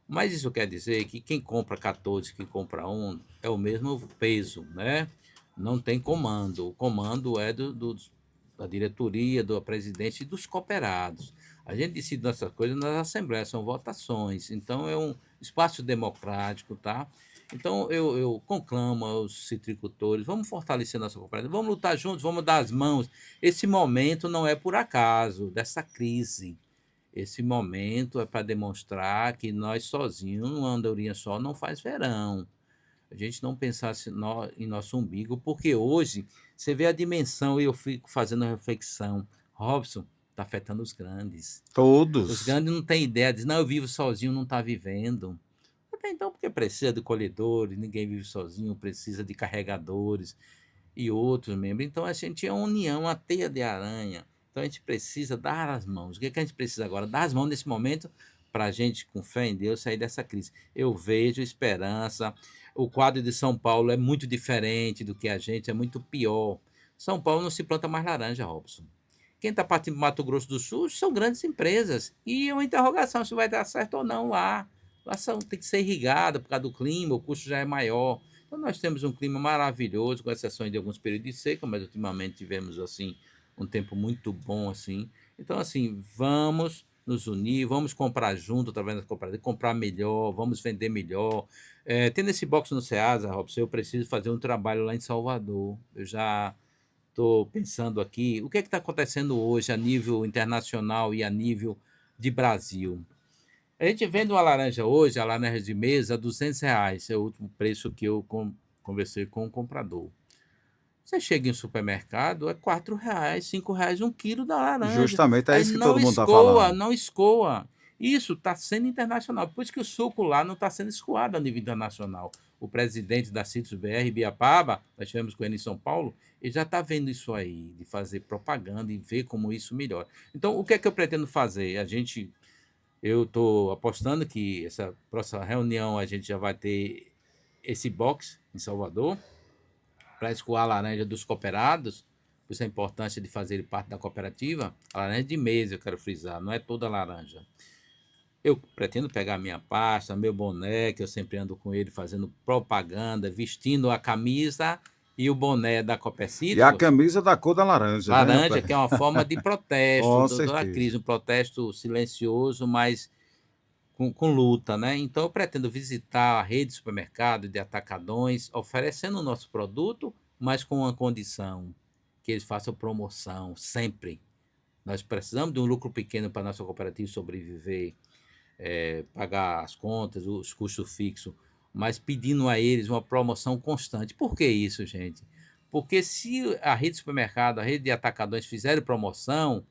Mas isso quer dizer que quem compra 14, quem compra um, é o mesmo peso, né? Não tem comando. O comando é da diretoria, do presidente e dos cooperados. A gente decide nossas coisas nas assembleias, são votações. Então, é um espaço democrático, tá? Então, eu conclamo aos citricultores, vamos fortalecer nossa cooperativa, vamos lutar juntos, vamos dar as mãos. Esse momento não é por acaso, dessa crise. Esse momento é para demonstrar que nós sozinhos, uma andorinha só, não faz verão. A gente não pensasse em nosso umbigo, porque hoje você vê a dimensão e eu fico fazendo a reflexão. Robson, está afetando os grandes. Os Todos. grandes não têm ideia, dizem, não, eu vivo sozinho, não está vivendo. Até então, porque precisa de colhedores, ninguém vive sozinho, precisa de carregadores e outros membros. Então, a gente é uma união, uma teia de aranha. Então, a gente precisa dar as mãos. O que é que a gente precisa agora? Dar as mãos nesse momento para a gente, com fé em Deus, sair dessa crise. Eu vejo esperança. O quadro de São Paulo é muito diferente do que a gente, é muito pior. São Paulo não se planta mais laranja, Robson. Quem está partindo do Mato Grosso do Sul são grandes empresas. E é uma interrogação se vai dar certo ou não lá. Lá tem que ser irrigada por causa do clima, o custo já é maior. Então, nós temos um clima maravilhoso, com exceção de alguns períodos de seca, mas ultimamente tivemos assim um tempo muito bom assim. Então, assim, vamos nos unir, vamos comprar junto através da cooperativa, comprar melhor, vamos vender melhor. Tendo esse box no Ceasa, Robson, eu preciso fazer um trabalho lá em Salvador. Eu já estou pensando aqui, o que é que está acontecendo hoje a nível internacional e a nível de Brasil? A gente vende uma laranja hoje, a laranja de mesa, R$ 200. É o último preço que eu conversei com o comprador. Você chega em um supermercado, é R$ 4, R$ 5 um quilo da laranja. Justamente é Aí isso que não todo mundo está escoa, falando. não escoa. Isso está sendo internacional. Por isso que o suco lá não está sendo escoado a nível internacional. O presidente da Citrus BR, Biapaba, nós tivemos com ele em São Paulo, ele já está vendo isso aí, de fazer propaganda e ver como isso melhora. Então, o que é que eu pretendo fazer? Eu estou apostando que essa próxima reunião a gente já vai ter esse box em Salvador para escoar a laranja dos cooperados, por isso a importância de fazer parte da cooperativa. A laranja de mesa, eu quero frisar, não é toda laranja. Eu pretendo pegar minha pasta, meu boné, que eu sempre ando com ele fazendo propaganda, vestindo a camisa e o boné da E a Copecítricos, camisa da cor da laranja, né, laranja, rapaz? que é uma forma de protesto Com da certeza. crise, um protesto silencioso, mas com luta, né? Então, eu pretendo visitar a rede de supermercado, de atacadões, oferecendo o nosso produto, mas com uma condição, que eles façam promoção, sempre. Nós precisamos de um lucro pequeno para a nossa cooperativa sobreviver, pagar as contas, os custos fixos, mas pedindo a eles uma promoção constante. Por que isso, gente? Porque se a rede de supermercado, a rede de atacadões fizerem promoção,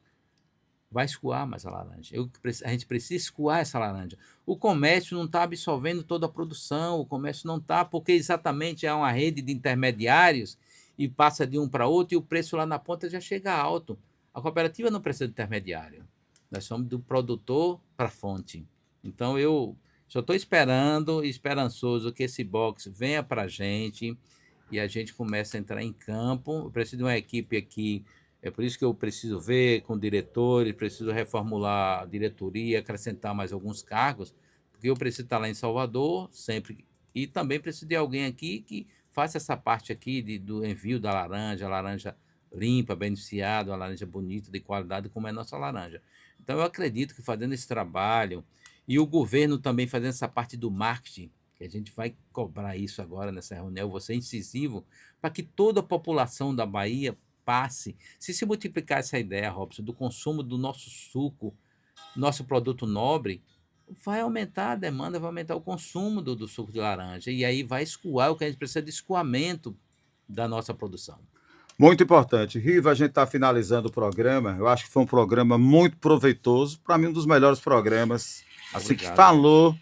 vai escoar mais a laranja. A gente precisa escoar essa laranja. O comércio não está absorvendo toda a produção, o comércio não está, porque exatamente é uma rede de intermediários e passa de um para outro e o preço lá na ponta já chega alto. A cooperativa não precisa de intermediário. Nós somos do produtor para a fonte. Então, eu só estou esperando, esperançoso, que esse box venha para a gente e a gente comece a entrar em campo. Eu preciso de uma equipe aqui, é por isso que eu preciso ver com diretores, preciso reformular a diretoria, acrescentar mais alguns cargos, porque eu preciso estar lá em Salvador sempre, e também preciso de alguém aqui que faça essa parte aqui do envio da laranja, a laranja limpa, beneficiada, uma laranja bonita, de qualidade, como é a nossa laranja. Então, eu acredito que fazendo esse trabalho, e o governo também fazendo essa parte do marketing, que a gente vai cobrar isso agora nessa reunião, eu vou ser incisivo, para que toda a população da Bahia passe. Se multiplicar essa ideia, Robson, do consumo do nosso suco, nosso produto nobre, vai aumentar a demanda, vai aumentar o consumo do suco de laranja. E aí vai escoar o que a gente precisa de escoamento da nossa produção. Muito importante. Riva, a gente está finalizando o programa. Eu acho que foi um programa muito proveitoso. Para mim, um dos melhores programas, assim, que Obrigado, Robson. falou,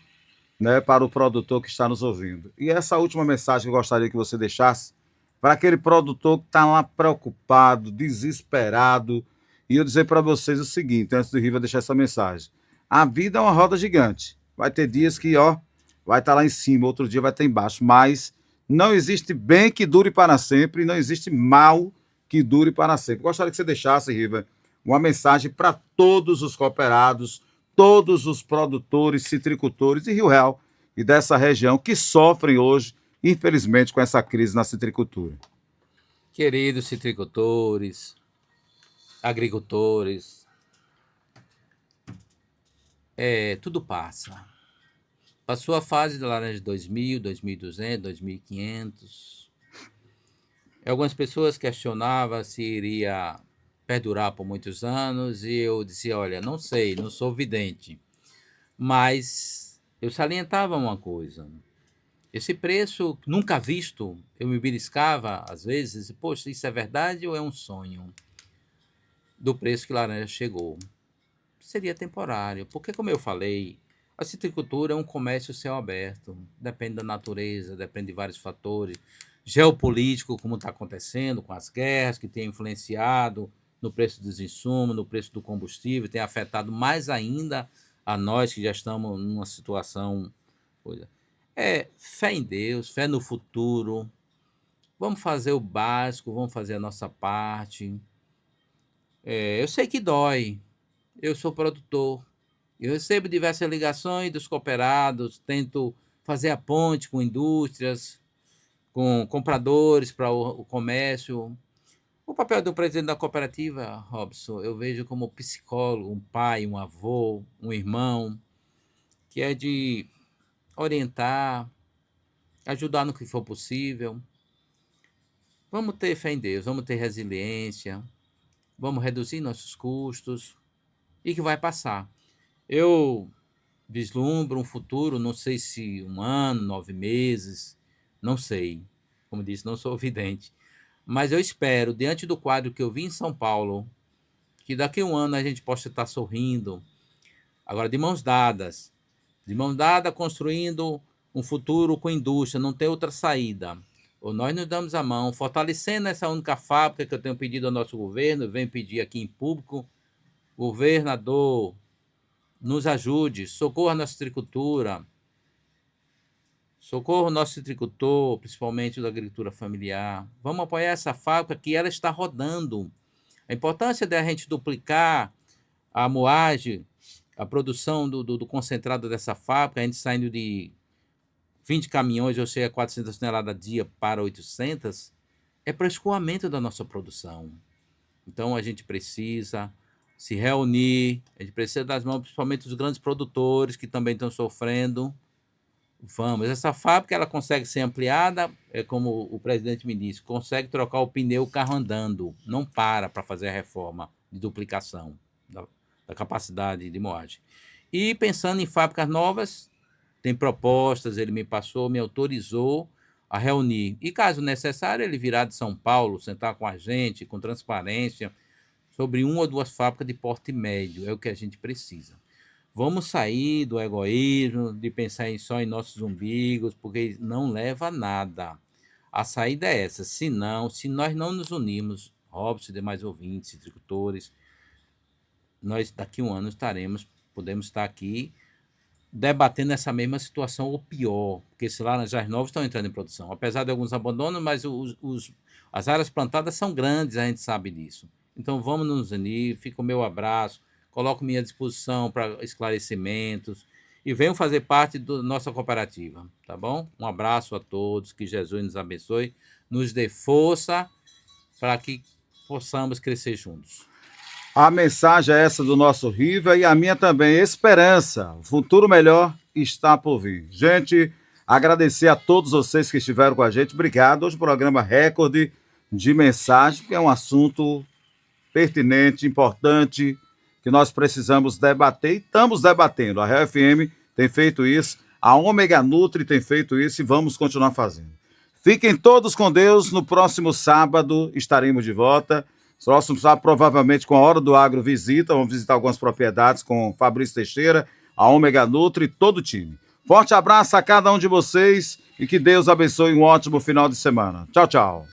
né, para o produtor que está nos ouvindo. E essa última mensagem que eu gostaria que você deixasse para aquele produtor que está lá preocupado, desesperado. E eu dizer para vocês o seguinte, antes do Riva deixar essa mensagem. A vida é uma roda gigante. Vai ter dias que, ó, vai estar lá em cima, outro dia vai estar embaixo, mas não existe bem que dure para sempre, não existe mal que dure para sempre. Gostaria que você deixasse, Riva, uma mensagem para todos os cooperados, todos os produtores, citricultores de Rio Real e dessa região que sofrem hoje, infelizmente, com essa crise na citricultura. Queridos citricultores, agricultores, tudo passa. Passou a fase da laranja de 2.000, 2.200, 2.500. Algumas pessoas questionavam se iria perdurar por muitos anos e eu dizia, olha, não sei, não sou vidente, mas eu salientava uma coisa. Esse preço nunca visto, eu me beliscava às vezes, poxa, isso é verdade ou é um sonho? Do preço que laranja chegou. Seria temporário, porque como eu falei, a citricultura é um comércio céu aberto, depende da natureza, depende de vários fatores, geopolítico, como está acontecendo com as guerras, que tem influenciado no preço dos insumos, no preço do combustível, tem afetado mais ainda a nós que já estamos numa situação... fé em Deus, fé no futuro, vamos fazer o básico, vamos fazer a nossa parte. Eu sei que dói, eu sou produtor, eu recebo diversas ligações dos cooperados, tento fazer a ponte com indústrias, com compradores para o comércio. O papel do presidente da cooperativa, Robson, eu vejo como psicólogo, um pai, um avô, um irmão, que é de orientar, ajudar no que for possível. Vamos ter fé em Deus, vamos ter resiliência, vamos reduzir nossos custos e que vai passar. Eu vislumbro um futuro, não sei se 1 ano, 9 meses, não sei. Como disse, não sou vidente. Mas eu espero, diante do quadro que eu vi em São Paulo, que daqui a 1 ano a gente possa estar sorrindo, agora de mãos dadas, construindo um futuro com indústria, não tem outra saída. Ou nós nos damos a mão, fortalecendo essa única fábrica que eu tenho pedido ao nosso governo, eu venho pedir aqui em público, governador, nos ajude, socorra a nossa citricultura, socorra o nosso citricultor, principalmente da agricultura familiar. Vamos apoiar essa fábrica que ela está rodando. A importância da gente duplicar a moagem, a produção do concentrado dessa fábrica, a gente saindo de 20 caminhões, ou seja, 400 toneladas a dia para 800, é para o escoamento da nossa produção. Então, a gente precisa se reunir, a gente precisa das mãos, principalmente os grandes produtores que também estão sofrendo. Vamos, essa fábrica ela consegue ser ampliada, como o presidente me disse, consegue trocar o pneu carro andando, não para fazer a reforma de duplicação da capacidade de moagem. E pensando em fábricas novas, tem propostas, ele me passou, me autorizou a reunir. E caso necessário, ele virá de São Paulo, sentar com a gente, com transparência, sobre 1 ou 2 fábricas de porte médio, é o que a gente precisa. Vamos sair do egoísmo, de pensar só em nossos umbigos, porque não leva a nada. A saída é essa. Se nós não nos unirmos, Robson e demais ouvintes, citricultores, nós daqui a um ano podemos estar aqui debatendo essa mesma situação ou pior, porque esses laranjais novos estão entrando em produção. Apesar de alguns abandonos, mas as áreas plantadas são grandes, a gente sabe disso. Então vamos nos unir, fica o meu abraço, coloco minha disposição para esclarecimentos e venham fazer parte da nossa cooperativa, tá bom? Um abraço a todos, que Jesus nos abençoe, nos dê força para que possamos crescer juntos. A mensagem é essa do nosso Riva e a minha também, esperança. O futuro melhor está por vir. Gente, agradecer a todos vocês que estiveram com a gente. Obrigado. Hoje o programa recorde de mensagem, porque é um assunto pertinente, importante, que nós precisamos debater e estamos debatendo. A Real FM tem feito isso, a Ômega Nutri tem feito isso e vamos continuar fazendo. Fiquem todos com Deus. No próximo sábado estaremos de volta. Próximo sábado, provavelmente com a Hora do Agro visita. Vamos visitar algumas propriedades com Fabrício Teixeira, a Ômega Nutri e todo o time. Forte abraço a cada um de vocês e que Deus abençoe um ótimo final de semana. Tchau, tchau.